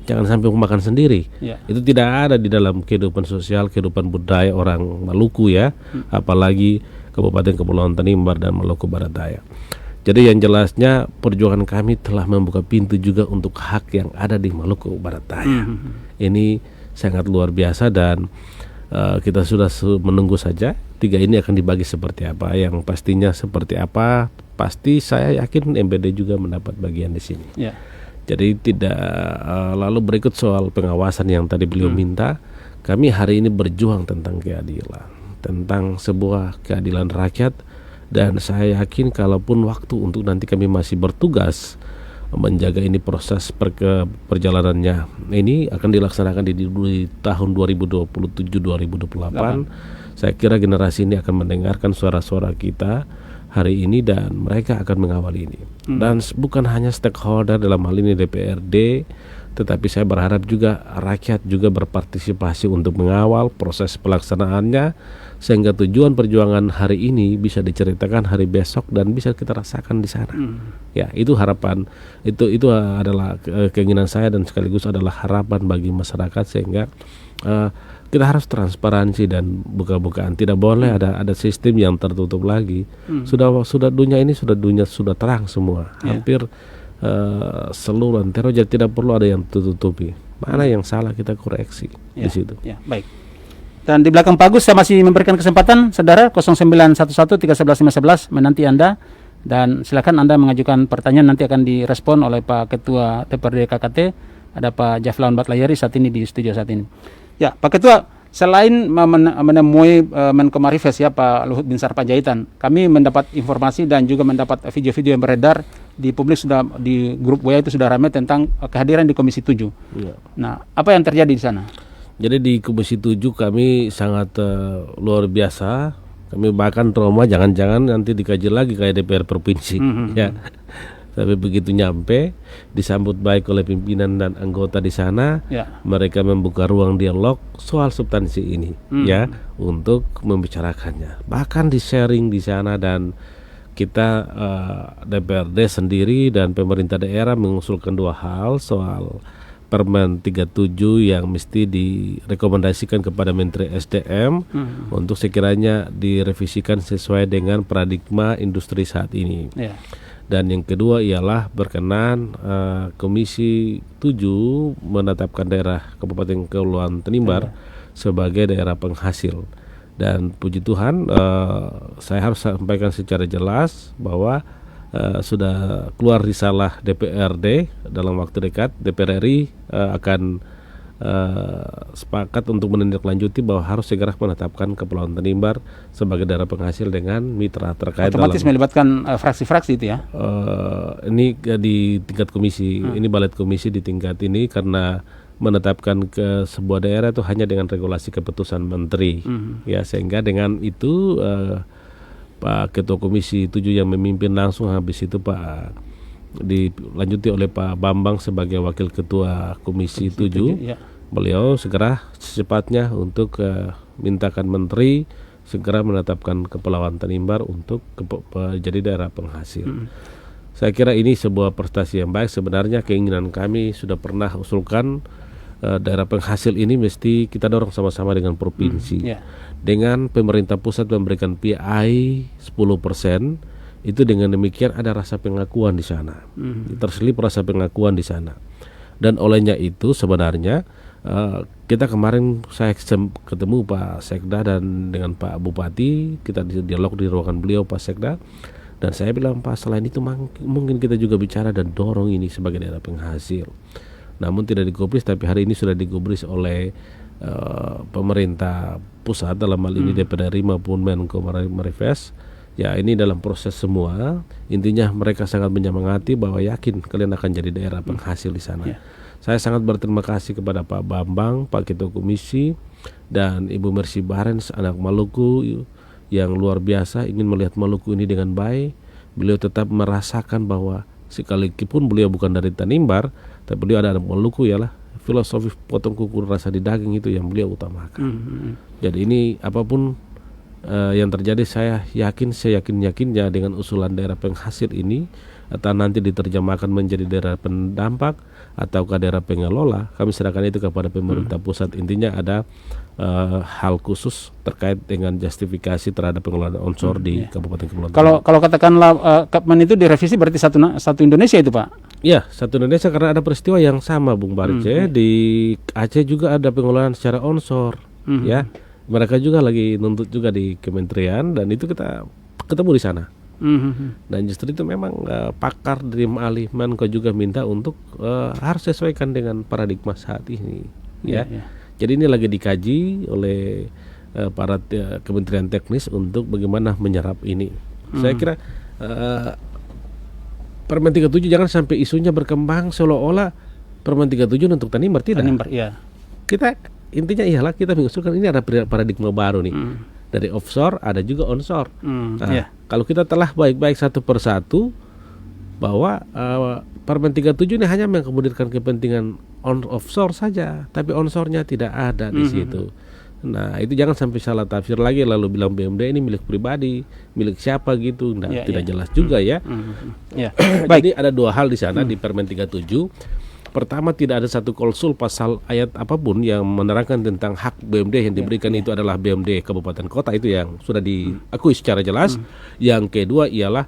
Jangan sampai makan sendiri. Itu tidak ada di dalam kehidupan sosial, kehidupan budaya orang Maluku ya. Apalagi Kabupaten Kepulauan Tanimbar dan Maluku Barat Daya. Jadi yang jelasnya perjuangan kami telah membuka pintu juga untuk hak yang ada di Maluku Barat Daya. Ini sangat luar biasa dan kita sudah menunggu saja 3 ini akan dibagi seperti apa. Yang pastinya seperti apa, pasti saya yakin MBD juga mendapat bagian di sini. Jadi tidak lalu berikut soal pengawasan yang tadi beliau minta. Kami hari ini berjuang tentang keadilan, tentang sebuah keadilan rakyat, dan saya yakin kalaupun waktu untuk nanti kami masih bertugas menjaga ini proses perjalanannya ini akan dilaksanakan di tahun 2027-2028. Saya kira generasi ini akan mendengarkan suara-suara kita hari ini dan mereka akan mengawal ini. Dan bukan hanya stakeholder dalam hal ini DPRD, tetapi saya berharap juga rakyat juga berpartisipasi untuk mengawal proses pelaksanaannya sehingga tujuan perjuangan hari ini bisa diceritakan hari besok dan bisa kita rasakan di sana. Ya, itu harapan, itu adalah keinginan saya dan sekaligus adalah harapan bagi masyarakat sehingga kita harus transparansi dan buka-bukaan. Tidak boleh ada sistem yang tertutup lagi. Sudah dunia ini sudah terang semua. Hampir seluruh antero, jadi tidak perlu ada yang tutupi. Mana yang salah kita koreksi di situ. Baik. Dan di belakang Pak Agus saya masih memberikan kesempatan saudara 0911311511 menanti Anda dan silakan Anda mengajukan pertanyaan, nanti akan direspon oleh Pak Ketua DPRD KKT, ada Pak Jaflaun Batlayeri saat ini di studio saat ini. Ya, Pak Ketua, selain menemui Menko Marifest ya Pak Luhut Binsar Panjaitan, kami mendapat informasi dan juga mendapat video-video yang beredar di publik, sudah di grup WA itu sudah ramai tentang kehadiran di Komisi 7. Nah, apa yang terjadi di sana? Jadi di Komisi 7 kami sangat luar biasa. Kami bahkan trauma jangan-jangan nanti dikaji lagi kayak DPR provinsi. Ya. Tapi begitu nyampe disambut baik oleh pimpinan dan anggota di sana. Mereka membuka ruang dialog soal substansi ini ya untuk membicarakannya. Bahkan di sharing di sana dan kita DPRD sendiri dan pemerintah daerah mengusulkan 2 hal soal Permen 37 yang mesti direkomendasikan kepada Menteri SDM untuk sekiranya direvisikan sesuai dengan paradigma industri saat ini. Dan yang kedua ialah berkenan Komisi 7 menetapkan daerah Kabupaten Kepulauan Tanimbar sebagai daerah penghasil. Dan puji Tuhan saya harus sampaikan secara jelas bahwa sudah keluar risalah DPRD dalam waktu dekat. DPR RI akan sepakat untuk menindaklanjuti bahwa harus segera menetapkan Kepulauan Tanimbar sebagai daerah penghasil dengan mitra terkait. Otomatis melibatkan fraksi-fraksi itu ya? Ini di tingkat komisi, ini balet komisi di tingkat ini karena menetapkan ke sebuah daerah itu hanya dengan regulasi keputusan menteri. Ya, sehingga dengan itu Pak Ketua Komisi 7 yang memimpin langsung, habis itu Pak dilanjuti oleh Pak Bambang sebagai Wakil Ketua Komisi 7. Beliau segera secepatnya untuk mintakan Menteri segera menetapkan Kepulauan Tanimbar untuk jadi daerah penghasil. Saya kira ini sebuah prestasi yang baik. Sebenarnya keinginan kami sudah pernah usulkan daerah penghasil ini mesti kita dorong sama-sama dengan provinsi. Dengan pemerintah pusat memberikan PI 10%, itu dengan demikian ada rasa pengakuan di sana. Terselip rasa pengakuan di sana. Dan olehnya itu sebenarnya kita kemarin saya ketemu Pak Sekda dan dengan Pak Bupati, kita dialog di ruangan beliau Pak Sekda, dan saya bilang Pak, selain itu mungkin kita juga bicara dan dorong ini sebagai daerah penghasil. Namun tidak digubris, tapi hari ini sudah digubris oleh pemerintah pusat dalam hal ini DPR RI maupun Menko Marifest Ya, ini dalam proses semua. Intinya mereka sangat menyemangati bahwa yakin kalian akan jadi daerah penghasil di sana. Saya sangat berterima kasih kepada Pak Bambang, Pak Ketua Komisi, dan Ibu Mercy Barens, anak Maluku yang luar biasa ingin melihat Maluku ini dengan baik. Beliau tetap merasakan bahwa sekalipun beliau bukan dari Tanimbar, tapi beliau ada anak Maluku, ialah filosofi potong kuku rasa di daging itu yang beliau utamakan. Jadi ini apapun yang terjadi, saya yakinnya dengan usulan daerah penghasil ini atau nanti diterjemahkan menjadi daerah pendampak atau ke daerah pengelola, kami serahkan itu kepada pemerintah pusat. Intinya ada hal khusus terkait dengan justifikasi terhadap pengelolaan onshore di Kabupaten Kepulauan. Kalau katakanlah Kapmen itu direvisi berarti satu Indonesia itu, Pak? Ya, satu Indonesia, karena ada peristiwa yang sama, Bung Barce. Di Aceh juga ada pengelolaan secara onshore, ya. Mereka juga lagi nuntut juga di kementerian, dan itu kita ketemu di sana. Dan justru itu memang pakar dari Ma'ali Menko juga minta untuk harus sesuaikan dengan paradigma saat ini, ya. Jadi ini lagi dikaji oleh para kementerian teknis untuk bagaimana menyerap ini. Saya kira Permen 37 jangan sampai isunya berkembang seolah-olah Permen 37 untuk Tanimbar, tidak. Tanimbar, iya. Kita intinya ialah kita mengusulkan ini ada paradigma baru nih. Dari offshore ada juga onshore. Kalau kita telah baik-baik satu persatu bahwa Permen 37 ini hanya mengakomodirkan kepentingan offshore saja, tapi onshore-nya tidak ada di situ. Nah, itu jangan sampai salah tafsir lagi lalu bilang BMD ini milik pribadi, milik siapa gitu. Nah, tidak jelas juga ya. Jadi ada dua hal di sana di Permen 37. Pertama, tidak ada satu klausul pasal ayat apapun yang menerangkan tentang hak BMD yang diberikan itu adalah BMD kabupaten kota, itu yang sudah diakui secara jelas. Yang kedua ialah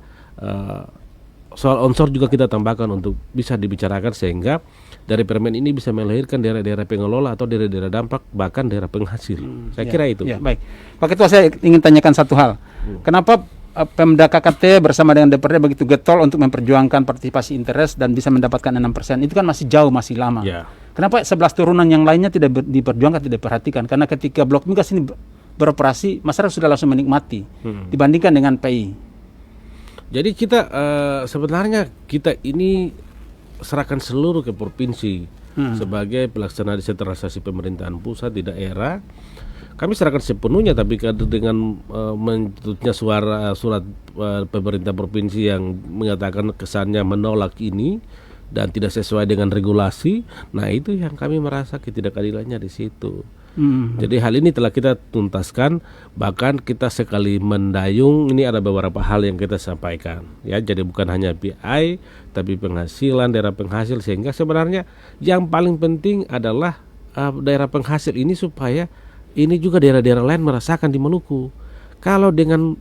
soal onshore juga kita tambahkan untuk bisa dibicarakan sehingga dari permen ini bisa melahirkan daerah-daerah pengelola atau daerah-daerah dampak bahkan daerah penghasil. Saya kira itu. Baik, Pak Ketua, saya ingin tanyakan satu hal. Kenapa Pemda KKT bersama dengan DPRD begitu getol untuk memperjuangkan partisipasi interest dan bisa mendapatkan 6%? Itu kan masih jauh, masih lama. Kenapa 11 turunan yang lainnya tidak diperjuangkan, tidak diperhatikan? Karena ketika Blok Migas ini beroperasi, masyarakat sudah langsung menikmati dibandingkan dengan PI. Jadi kita sebenarnya kita ini serahkan seluruh ke provinsi sebagai pelaksana desentralisasi pemerintahan pusat di daerah. Kami serahkan sepenuhnya, tapi dengan menuntutnya surat pemerintah provinsi yang mengatakan kesannya menolak ini dan tidak sesuai dengan regulasi. Nah, itu yang kami merasa ketidakadilannya di situ. Jadi hal ini telah kita tuntaskan, bahkan kita sekali mendayung ini ada beberapa hal yang kita sampaikan, ya. Jadi bukan hanya PI tapi penghasilan daerah penghasil, sehingga sebenarnya yang paling penting adalah daerah penghasil ini supaya ini juga daerah-daerah lain merasakan di Maluku. Kalau dengan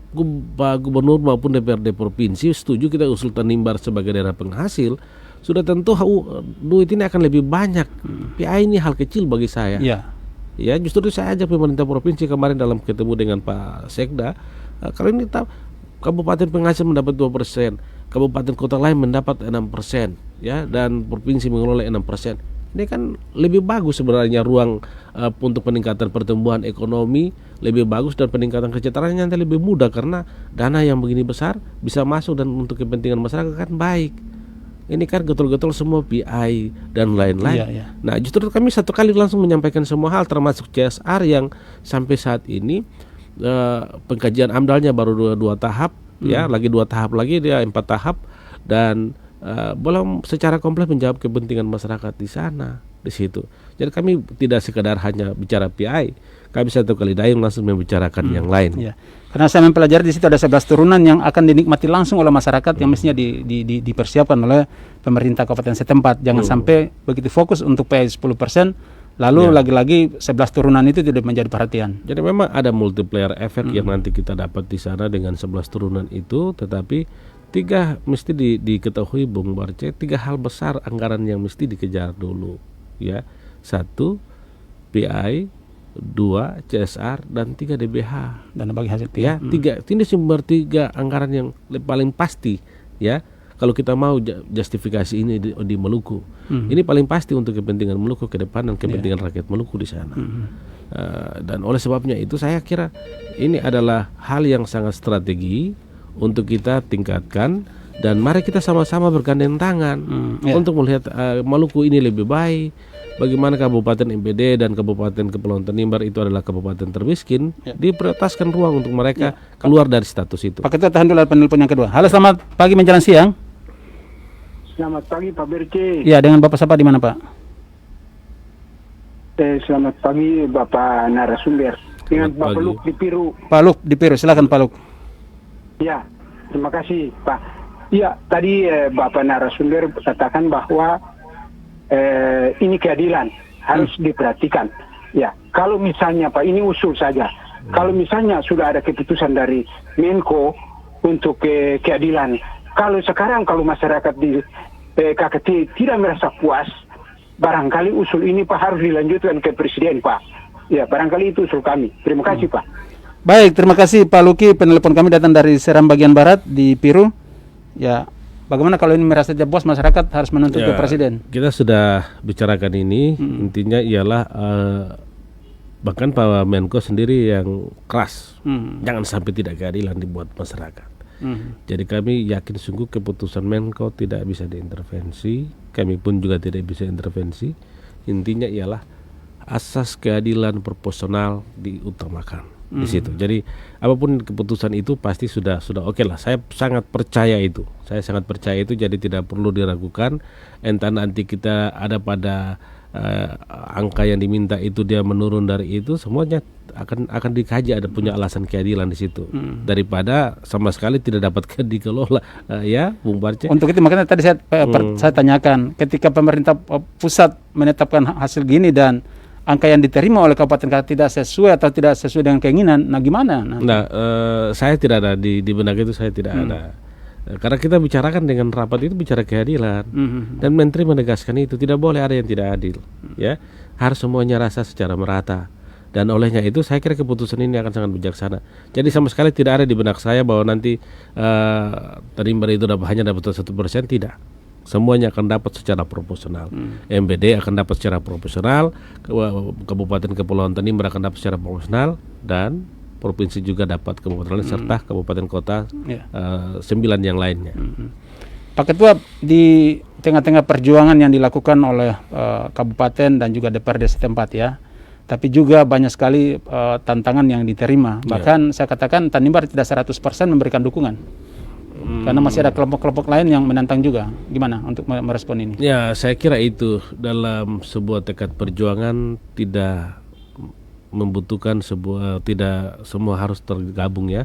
gubernur maupun DPRD provinsi setuju kita usul Tanimbar sebagai daerah penghasil, sudah tentu duit ini akan lebih banyak. PI ini hal kecil bagi saya. Ya, justru saya ajak pemerintah provinsi kemarin dalam ketemu dengan Pak Sekda. Kalau ini kabupaten penghasil mendapat 2%, kabupaten kota lain mendapat 6%, ya, dan provinsi mengelola 6%. Ini kan lebih bagus sebenarnya ruang untuk peningkatan pertumbuhan ekonomi, lebih bagus, dan peningkatan kesejahteraannya nanti lebih mudah karena dana yang begini besar bisa masuk dan untuk kepentingan masyarakat kan baik. Ini kan getol-getol semua PI dan lain-lain. Nah, justru kami satu kali langsung menyampaikan semua hal termasuk CSR yang sampai saat ini pengkajian AMDAL-nya baru dua tahap, ya, lagi 2 tahap lagi, dia 4 tahap, dan belum secara komplit menjawab kepentingan masyarakat di sana, di situ. Jadi kami tidak sekedar hanya bicara PI, kami satu kali dayung langsung membicarakan yang lain. Karena saya mempelajari di situ ada 11 turunan yang akan dinikmati langsung oleh masyarakat yang mestinya dipersiapkan oleh pemerintah kabupaten setempat. Jangan sampai begitu fokus untuk PI 10%, lalu lagi-lagi 11 turunan itu tidak menjadi perhatian. Jadi memang ada multiplier efek yang nanti kita dapat di sana dengan 11 turunan itu, tetapi 3 mesti diketahui Bung Barce, 3 hal besar anggaran yang mesti dikejar dulu, ya. 1 PI, 2 CSR, dan 3 DBH. Dana bagi hasil PI. Ya, 3 ini sumber 3 anggaran yang paling pasti, ya. Kalau kita mau justifikasi ini di Maluku, ini paling pasti untuk kepentingan Maluku ke depan dan kepentingan rakyat Maluku di sana. Dan oleh sebabnya itu saya kira ini adalah hal yang sangat strategi untuk kita tingkatkan, dan mari kita sama-sama bergandeng tangan untuk melihat Maluku ini lebih baik. Bagaimana Kabupaten MPD dan Kabupaten Kepulauan Tanimbar itu adalah kabupaten termiskin, diprioritaskan ruang untuk mereka keluar dari status itu. Pak Ketua, tahan dulu penelpon yang kedua. Halo, selamat pagi menjelang siang. Selamat pagi Pak Berce. Ya, dengan Bapak siapa di mana Pak? Selamat pagi Bapak narasumber. Dengan Pak Luk di Piru. Pak Luk di Piru, silakan Pak Luk. Ya, terima kasih Pak. Ya, tadi Bapak narasumber katakan bahwa ini keadilan harus diperhatikan. Ya, kalau misalnya Pak, ini usul saja. Kalau misalnya sudah ada keputusan dari Menko untuk keadilan, kalau sekarang masyarakat di KKT tidak merasa puas, barangkali usul ini Pak harus dilanjutkan ke Presiden Pak. Ya, barangkali itu usul kami. Terima kasih Pak. Baik, terima kasih Pak Luki. Penelpon kami datang dari Seram bagian barat di Piru. Ya, bagaimana kalau ini merasa tidak puas, masyarakat harus menuntut ke Presiden? Kita sudah bicarakan ini. Intinya ialah bahkan Pak Menko sendiri yang keras. Jangan sampai tidak keadilan dibuat masyarakat. Jadi kami yakin sungguh keputusan Menko tidak bisa diintervensi. Kami pun juga tidak bisa intervensi. Intinya ialah asas keadilan proporsional diutamakan di situ. Jadi apapun keputusan itu pasti sudah oke lah. Saya sangat percaya itu. Jadi tidak perlu diragukan. Entah nanti kita ada pada angka yang diminta itu dia menurun dari itu, semuanya akan dikaji, ada punya alasan keadilan di situ, daripada sama sekali tidak dapat dikelola, ya Bung Barce. Untuk itu makanya tadi saya tanyakan, ketika pemerintah pusat menetapkan hasil gini dan angka yang diterima oleh kabupaten tidak sesuai atau tidak sesuai dengan keinginan, nah gimana? Saya tidak ada di benak itu, saya tidak ada. Karena kita bicarakan dengan rapat itu bicara keadilan, dan Menteri menegaskan itu tidak boleh ada yang tidak adil, ya harus semuanya rasa secara merata, dan olehnya itu saya kira keputusan ini akan sangat bijaksana. Jadi sama sekali tidak ada di benak saya bahwa nanti Tanimbar itu hanya dapat 1%, tidak. Semuanya akan dapat secara proporsional. MPD akan dapat secara proporsional, Kabupaten Kepulauan Tanimbar akan dapat secara proporsional, dan provinsi juga dapat kabupaten serta kabupaten kota 9 yang lainnya. Pak Ketua, di tengah-tengah perjuangan yang dilakukan oleh kabupaten dan juga DPRD setempat ya, tapi juga banyak sekali tantangan yang diterima. Bahkan saya katakan Tanimbar tidak 100% memberikan dukungan. Karena masih ada kelompok-kelompok lain yang menantang juga. Gimana untuk merespon ini? Ya, saya kira itu dalam sebuah tekad perjuangan tidak membutuhkan tidak semua harus tergabung ya.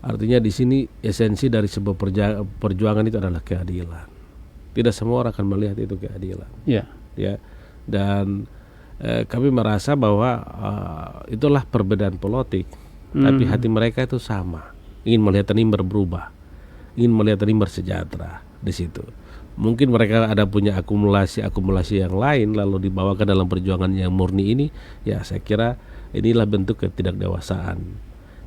Artinya di sini esensi dari sebuah perjuangan itu adalah keadilan. Tidak semua orang akan melihat itu keadilan. Ya. Dan kami merasa bahwa itulah perbedaan politik, tapi hati mereka itu sama. Ingin melihat Tanimbar berubah, ingin melihat Tanimbar sejahtera di situ. Mungkin mereka ada punya akumulasi yang lain lalu dibawakan dalam perjuangan yang murni ini, ya saya kira inilah bentuk ketidakdewasaan.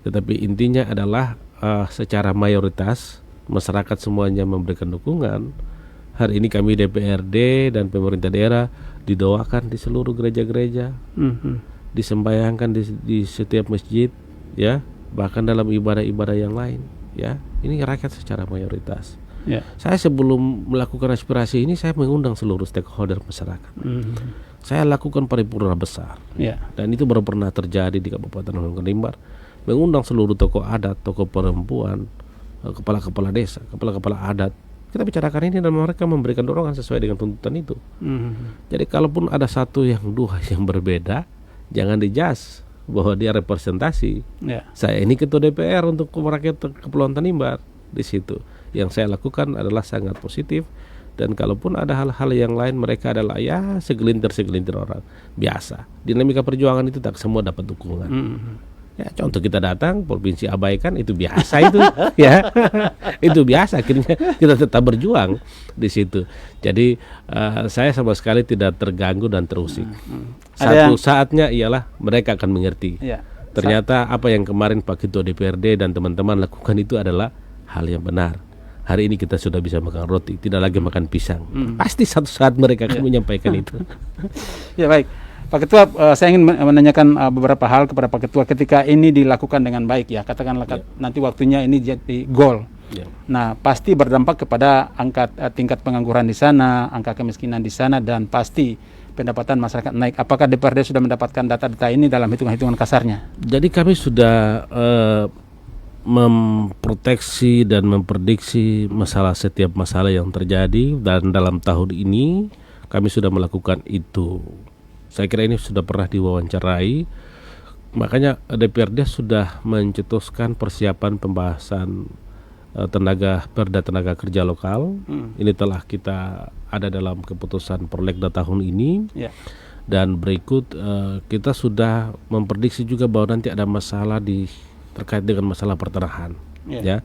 Tetapi intinya adalah secara mayoritas masyarakat semuanya memberikan dukungan. Hari ini kami DPRD dan pemerintah daerah didoakan di seluruh gereja-gereja, disembayangkan di setiap masjid, ya bahkan dalam ibadah-ibadah yang lain, ya ini rakyat secara mayoritas. Saya sebelum melakukan aspirasi ini saya mengundang seluruh stakeholder masyarakat. Saya lakukan paripurna besar, dan itu baru pernah terjadi di Kabupaten Tanimbar. Mengundang seluruh tokoh adat, tokoh perempuan, kepala-kepala desa, kepala-kepala adat. Kita bicarakan ini dan mereka memberikan dorongan sesuai dengan tuntutan itu. Jadi kalaupun ada satu yang dua yang berbeda, jangan dijudge bahwa dia representasi. Saya ini ketua DPR untuk rakyat Kepulauan Tanimbar di situ. Yang saya lakukan adalah sangat positif, dan kalaupun ada hal-hal yang lain mereka adalah ya segelintir orang biasa. Dinamika perjuangan itu tak semua dapat dukungan. Ya contoh kita datang provinsi abaikan itu biasa itu, ya itu biasa. Akhirnya kita tetap berjuang di situ. Jadi saya sama sekali tidak terganggu dan terusik. Satu saatnya ialah mereka akan mengerti. Ternyata apa yang kemarin Pak Ketua DPRD dan teman-teman lakukan itu adalah hal yang benar. Hari ini kita sudah bisa makan roti, tidak lagi makan pisang. Pasti satu saat mereka akan menyampaikan itu. Ya baik, Pak Ketua, saya ingin menanyakan beberapa hal kepada Pak Ketua ketika ini dilakukan dengan baik ya, katakanlah nanti waktunya ini jadi goal. Nah, pasti berdampak kepada tingkat pengangguran di sana, angka kemiskinan di sana, dan pasti pendapatan masyarakat naik. Apakah DPRD sudah mendapatkan data-data ini dalam hitungan-hitungan kasarnya? Jadi kami sudah memproteksi dan memprediksi setiap masalah yang terjadi, dan dalam tahun ini kami sudah melakukan itu. Saya kira ini sudah pernah diwawancarai, makanya DPRD sudah mencetuskan persiapan pembahasan perda tenaga kerja lokal. Ini telah kita ada dalam keputusan Prolegda tahun ini. Dan berikut kita sudah memprediksi juga bahwa nanti ada masalah terkait dengan masalah pertanahan. Ya,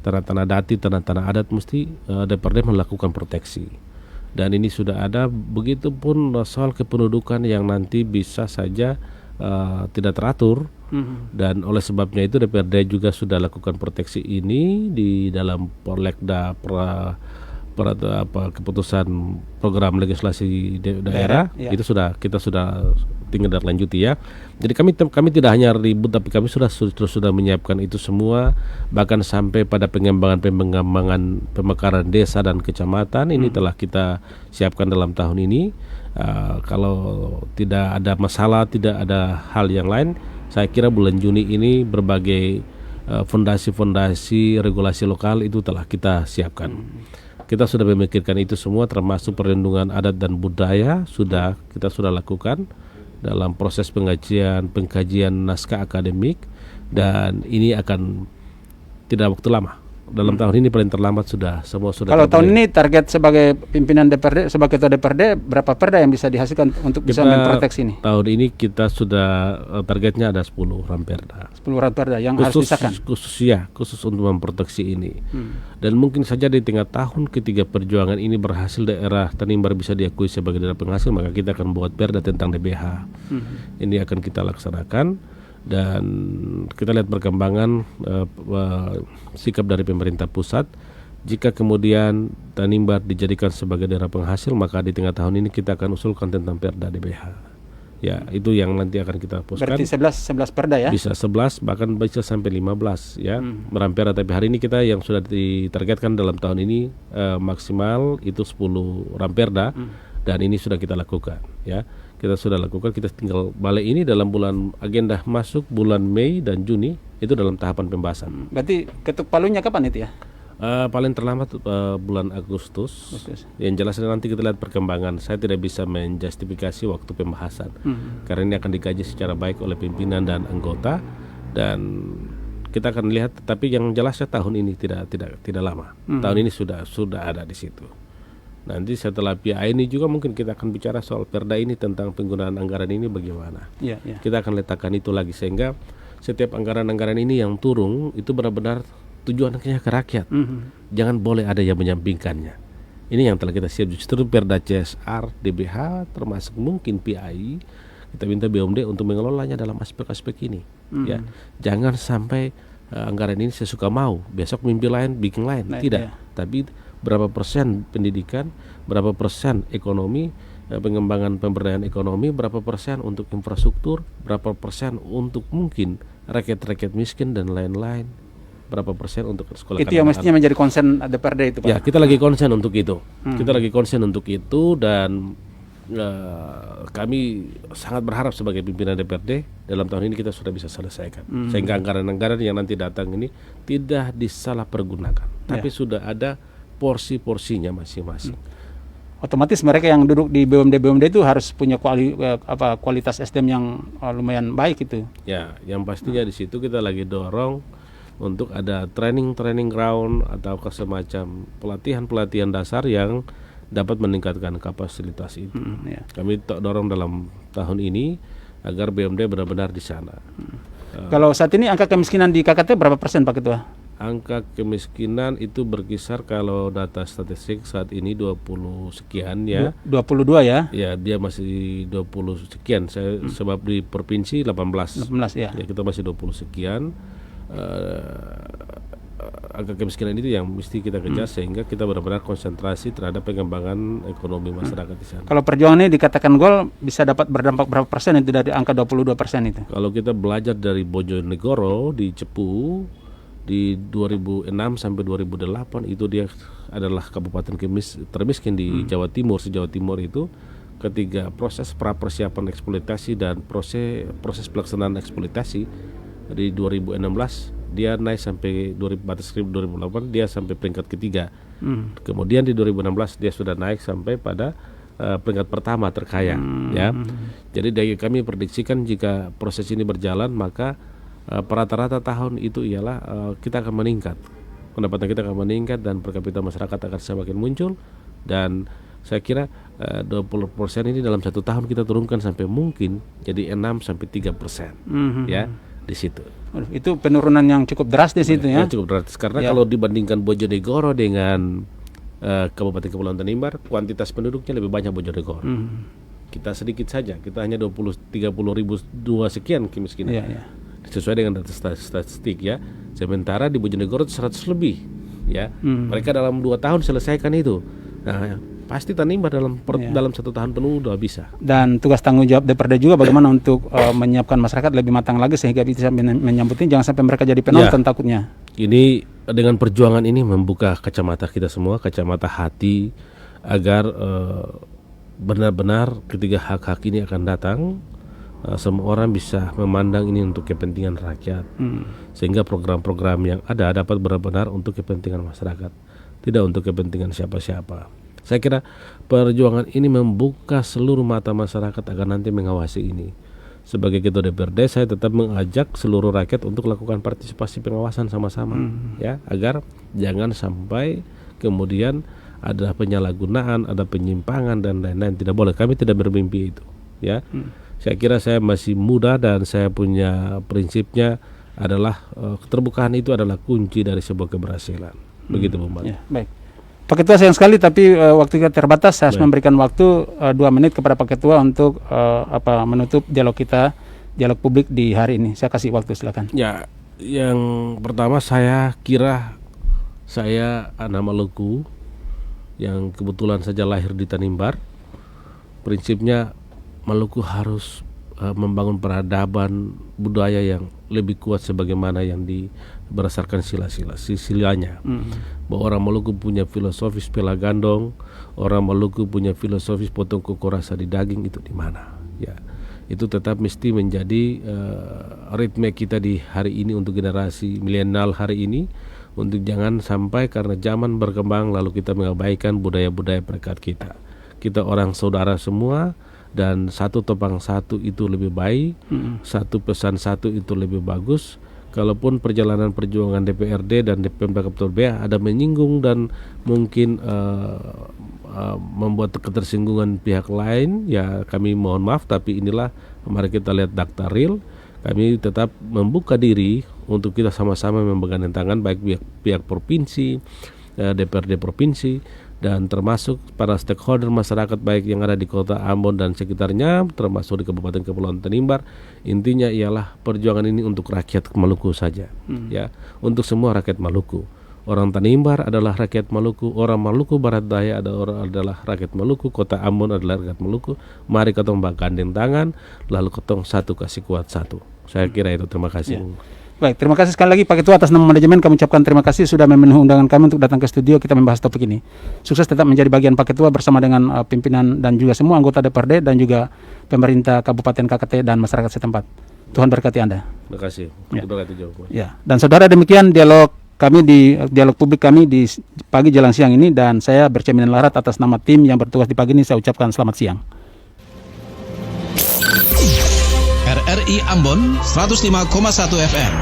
tanah-tanah dati, tanah-tanah adat mesti DPRD melakukan proteksi. Dan ini sudah ada, begitupun soal kependudukan yang nanti bisa saja tidak teratur. Dan oleh sebabnya itu DPRD juga sudah lakukan proteksi ini di dalam Prolegda keputusan program legislasi daerah. Itu kita sudah tinggal lanjuti ya. Jadi kami tidak hanya ribut, tapi kami sudah menyiapkan itu semua, bahkan sampai pada pengembangan pemekaran desa dan kecamatan ini telah kita siapkan dalam tahun ini. Kalau tidak ada masalah, tidak ada hal yang lain, saya kira bulan Juni ini berbagai fondasi-fondasi regulasi lokal itu telah kita siapkan. Kita sudah memikirkan itu semua, termasuk perlindungan adat dan budaya kita sudah lakukan dalam proses pengkajian naskah akademik, dan ini akan tidak waktu lama. Dalam tahun ini paling terlambat semua sudah. Kalau tahun ini target sebagai pimpinan DPRD, sebagai ketua DPRD, berapa perda yang bisa dihasilkan untuk bisa memproteksi ini? Tahun ini kita sudah targetnya ada 10 ramperda. 10 ramperda yang harus disahkan. Khusus untuk memproteksi ini. Dan mungkin saja di tengah tahun ketiga perjuangan ini berhasil daerah Tanimbar bisa diakui sebagai daerah penghasil, maka kita akan buat perda tentang DBH. Ini akan kita laksanakan. Dan kita lihat perkembangan sikap dari pemerintah pusat. Jika kemudian Tanimbar dijadikan sebagai daerah penghasil, maka di tengah tahun ini kita akan usulkan tentang perda DBH. Ya, itu yang nanti akan kita puskan. Berarti 11 perda ya? Bisa 11, bahkan bisa sampai 15 ya, merampera. Tapi hari ini kita yang sudah ditargetkan dalam tahun ini maksimal itu 10 ramperda, dan ini sudah kita lakukan ya. Kita sudah lakukan, kita tinggal balik ini dalam bulan agenda masuk bulan Mei dan Juni itu dalam tahapan pembahasan. Berarti ketuk palunya kapan itu ya? Paling terlambat bulan Agustus. Yang jelas nanti kita lihat perkembangan. Saya tidak bisa menjustifikasi waktu pembahasan karena ini akan dikaji secara baik oleh pimpinan dan anggota, dan kita akan lihat. Tapi yang jelasnya tahun ini tidak lama. Tahun ini sudah ada di situ. Nanti setelah PI ini juga mungkin kita akan bicara soal perda ini tentang penggunaan anggaran ini bagaimana. Kita akan letakkan itu lagi sehingga setiap anggaran-anggaran ini yang turun itu benar-benar tujuannya ke rakyat. Jangan boleh ada yang menyampingkannya. Ini yang telah kita siap, justru perda CSR, DBH, termasuk mungkin PI. Kita minta BUMD untuk mengelolanya dalam aspek-aspek ini. Ya, jangan sampai anggaran ini sesuka mau. Besok mimpi lain, bikin lain. Tidak. Tapi berapa persen pendidikan, berapa persen ekonomi, pengembangan pemberdayaan ekonomi, berapa persen untuk infrastruktur, berapa persen untuk mungkin rakyat-rakyat miskin dan lain-lain, berapa persen untuk sekolah. Itu yang mestinya menjadi konsen DPRD itu Pak? Ya, kita lagi konsen untuk itu. Kita lagi konsen untuk itu, dan kami sangat berharap sebagai pimpinan DPRD dalam tahun ini kita sudah bisa selesaikan. Sehingga anggaran-anggaran yang nanti datang ini tidak disalahpergunakan, tapi sudah ada porsi-porsinya masing-masing. Otomatis mereka yang duduk di BUMD itu harus punya kualitas SDM yang lumayan baik itu. Ya, yang pastinya di situ kita lagi dorong untuk ada training ground atau semacam pelatihan dasar yang dapat meningkatkan kapasitas itu. Kami dorong dalam tahun ini agar BUMD benar-benar di sana. Kalau saat ini angka kemiskinan di KKT berapa persen Pak Ketua? Angka kemiskinan itu berkisar kalau data statistik saat ini 20 sekian ya. 22 ya? Ya, dia masih 20 sekian. Saya sebab di provinsi 18 ya. Ya, kita masih 20 sekian. angka kemiskinan itu yang mesti kita kejar sehingga kita benar-benar konsentrasi terhadap pengembangan ekonomi masyarakat di sana. Kalau perjuangan ini dikatakan gol bisa dapat berdampak berapa persen itu dari angka 22% itu? Kalau kita belajar dari Bojonegoro di Cepu di 2006 sampai 2008 itu dia adalah kabupaten termiskin di Jawa Timur, se-Jawa Timur itu, ketika proses persiapan eksploitasi dan proses pelaksanaan eksploitasi di 2016 dia naik sampai 2008 dia sampai peringkat ketiga. Kemudian di 2016 dia sudah naik sampai pada peringkat pertama terkaya, ya. Jadi dari kami prediksikan jika proses ini berjalan maka rata-rata tahun itu ialah kita akan meningkat, pendapatan kita akan meningkat dan per kapita masyarakat akan semakin muncul, dan saya kira 20% ini dalam 1 tahun kita turunkan sampai mungkin jadi 6-3%, ya, di situ. Itu penurunan yang cukup drastis itu ya? Cukup drastis karena kalau dibandingkan Bojonegoro dengan Kabupaten Kepulauan Tanimbar, kuantitas penduduknya lebih banyak Bojonegoro. Kita sedikit saja, kita hanya 30 ribu 2 sekian kemiskinan. Sesuai dengan data statistik, ya. Sementara di Bojonegoro 100 lebih, ya. Mereka dalam 2 tahun selesaikan itu. Nah, pasti Tanimbar dalam 1 tahun penuh udah bisa. Dan tugas tanggung jawab DPRD juga bagaimana untuk menyiapkan masyarakat lebih matang lagi sehingga bisa menyambut ini, jangan sampai mereka jadi penonton takutnya. Ini dengan perjuangan ini membuka kacamata kita semua, kacamata hati, agar benar-benar ketika hak-hak ini akan datang, semua orang bisa memandang ini untuk kepentingan rakyat, sehingga program-program yang ada dapat benar-benar untuk kepentingan masyarakat, tidak untuk kepentingan siapa-siapa. Saya kira perjuangan ini membuka seluruh mata masyarakat agar nanti mengawasi ini. Sebagai ketua DPRD saya tetap mengajak seluruh rakyat untuk lakukan partisipasi pengawasan sama-sama, ya, agar jangan sampai kemudian ada penyalahgunaan, ada penyimpangan dan lain-lain. Tidak boleh, kami tidak bermimpi itu, ya. Saya kira saya masih muda dan saya punya prinsipnya adalah keterbukaan itu adalah kunci dari sebuah keberhasilan. Begitu, Bung Bang. Ya, baik. Pak Ketua, sayang sekali tapi waktu kita terbatas. Saya harus memberikan waktu 2 menit kepada Pak Ketua untuk menutup dialog kita, dialog publik di hari ini. Saya kasih waktu, silakan. Ya, yang pertama saya kira saya anak Maluku yang kebetulan saja lahir di Tanimbar. Prinsipnya Maluku harus membangun peradaban budaya yang lebih kuat sebagaimana yang berdasarkan silanya. Bahwa orang Maluku punya filosofis pela gandong, orang Maluku punya filosofis potong kuku rasa di daging, itu di mana? Ya, itu tetap mesti menjadi ritme kita di hari ini untuk generasi milenial hari ini, untuk jangan sampai karena zaman berkembang lalu kita mengabaikan budaya-budaya perekat kita. Kita orang saudara semua. Dan satu topang satu itu lebih baik, satu pesan satu itu lebih bagus. Kalaupun perjalanan perjuangan DPRD dan Pemda Kabupaten Bea ada menyinggung dan mungkin membuat ketersinggungan pihak lain, ya kami mohon maaf, tapi inilah mari kita lihat data real. Kami tetap membuka diri untuk kita sama-sama memegangkan tangan, baik pihak provinsi, DPRD provinsi, dan termasuk para stakeholder masyarakat baik yang ada di kota Ambon dan sekitarnya, termasuk di Kabupaten Kepulauan Tanimbar. Intinya ialah perjuangan ini untuk rakyat Maluku saja, ya, untuk semua rakyat Maluku. Orang Tanimbar adalah rakyat Maluku, orang Maluku Barat Daya adalah rakyat Maluku, kota Ambon adalah rakyat Maluku. Mari kita gandeng tangan, lalu ketong satu kasih kuat satu. Saya kira itu. Terima kasih. Baik, terima kasih sekali lagi Pak Ketua. Atas nama manajemen kami ucapkan terima kasih sudah memenuhi undangan kami untuk datang ke studio kita membahas topik ini. Sukses tetap menjadi bagian Pak Ketua bersama dengan pimpinan dan juga semua anggota DPRD dan juga pemerintah Kabupaten KKT dan masyarakat setempat. Tuhan berkati Anda. Terima kasih. Ya. Dan saudara, demikian dialog kami di dialog publik kami di pagi jelang siang ini, dan saya Berceminan Larat atas nama tim yang bertugas di pagi ini saya ucapkan selamat siang. RRI Ambon 105,1 FM,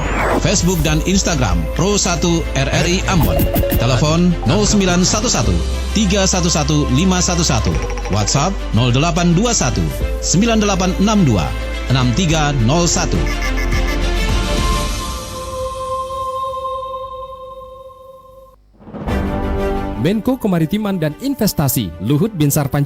Facebook dan Instagram Pro 1 RRI Ambon. Telepon 0911 311 511, WhatsApp 0821 9862 6301. Menko Kemaritiman dan Investasi Luhut Binsar Panjaitan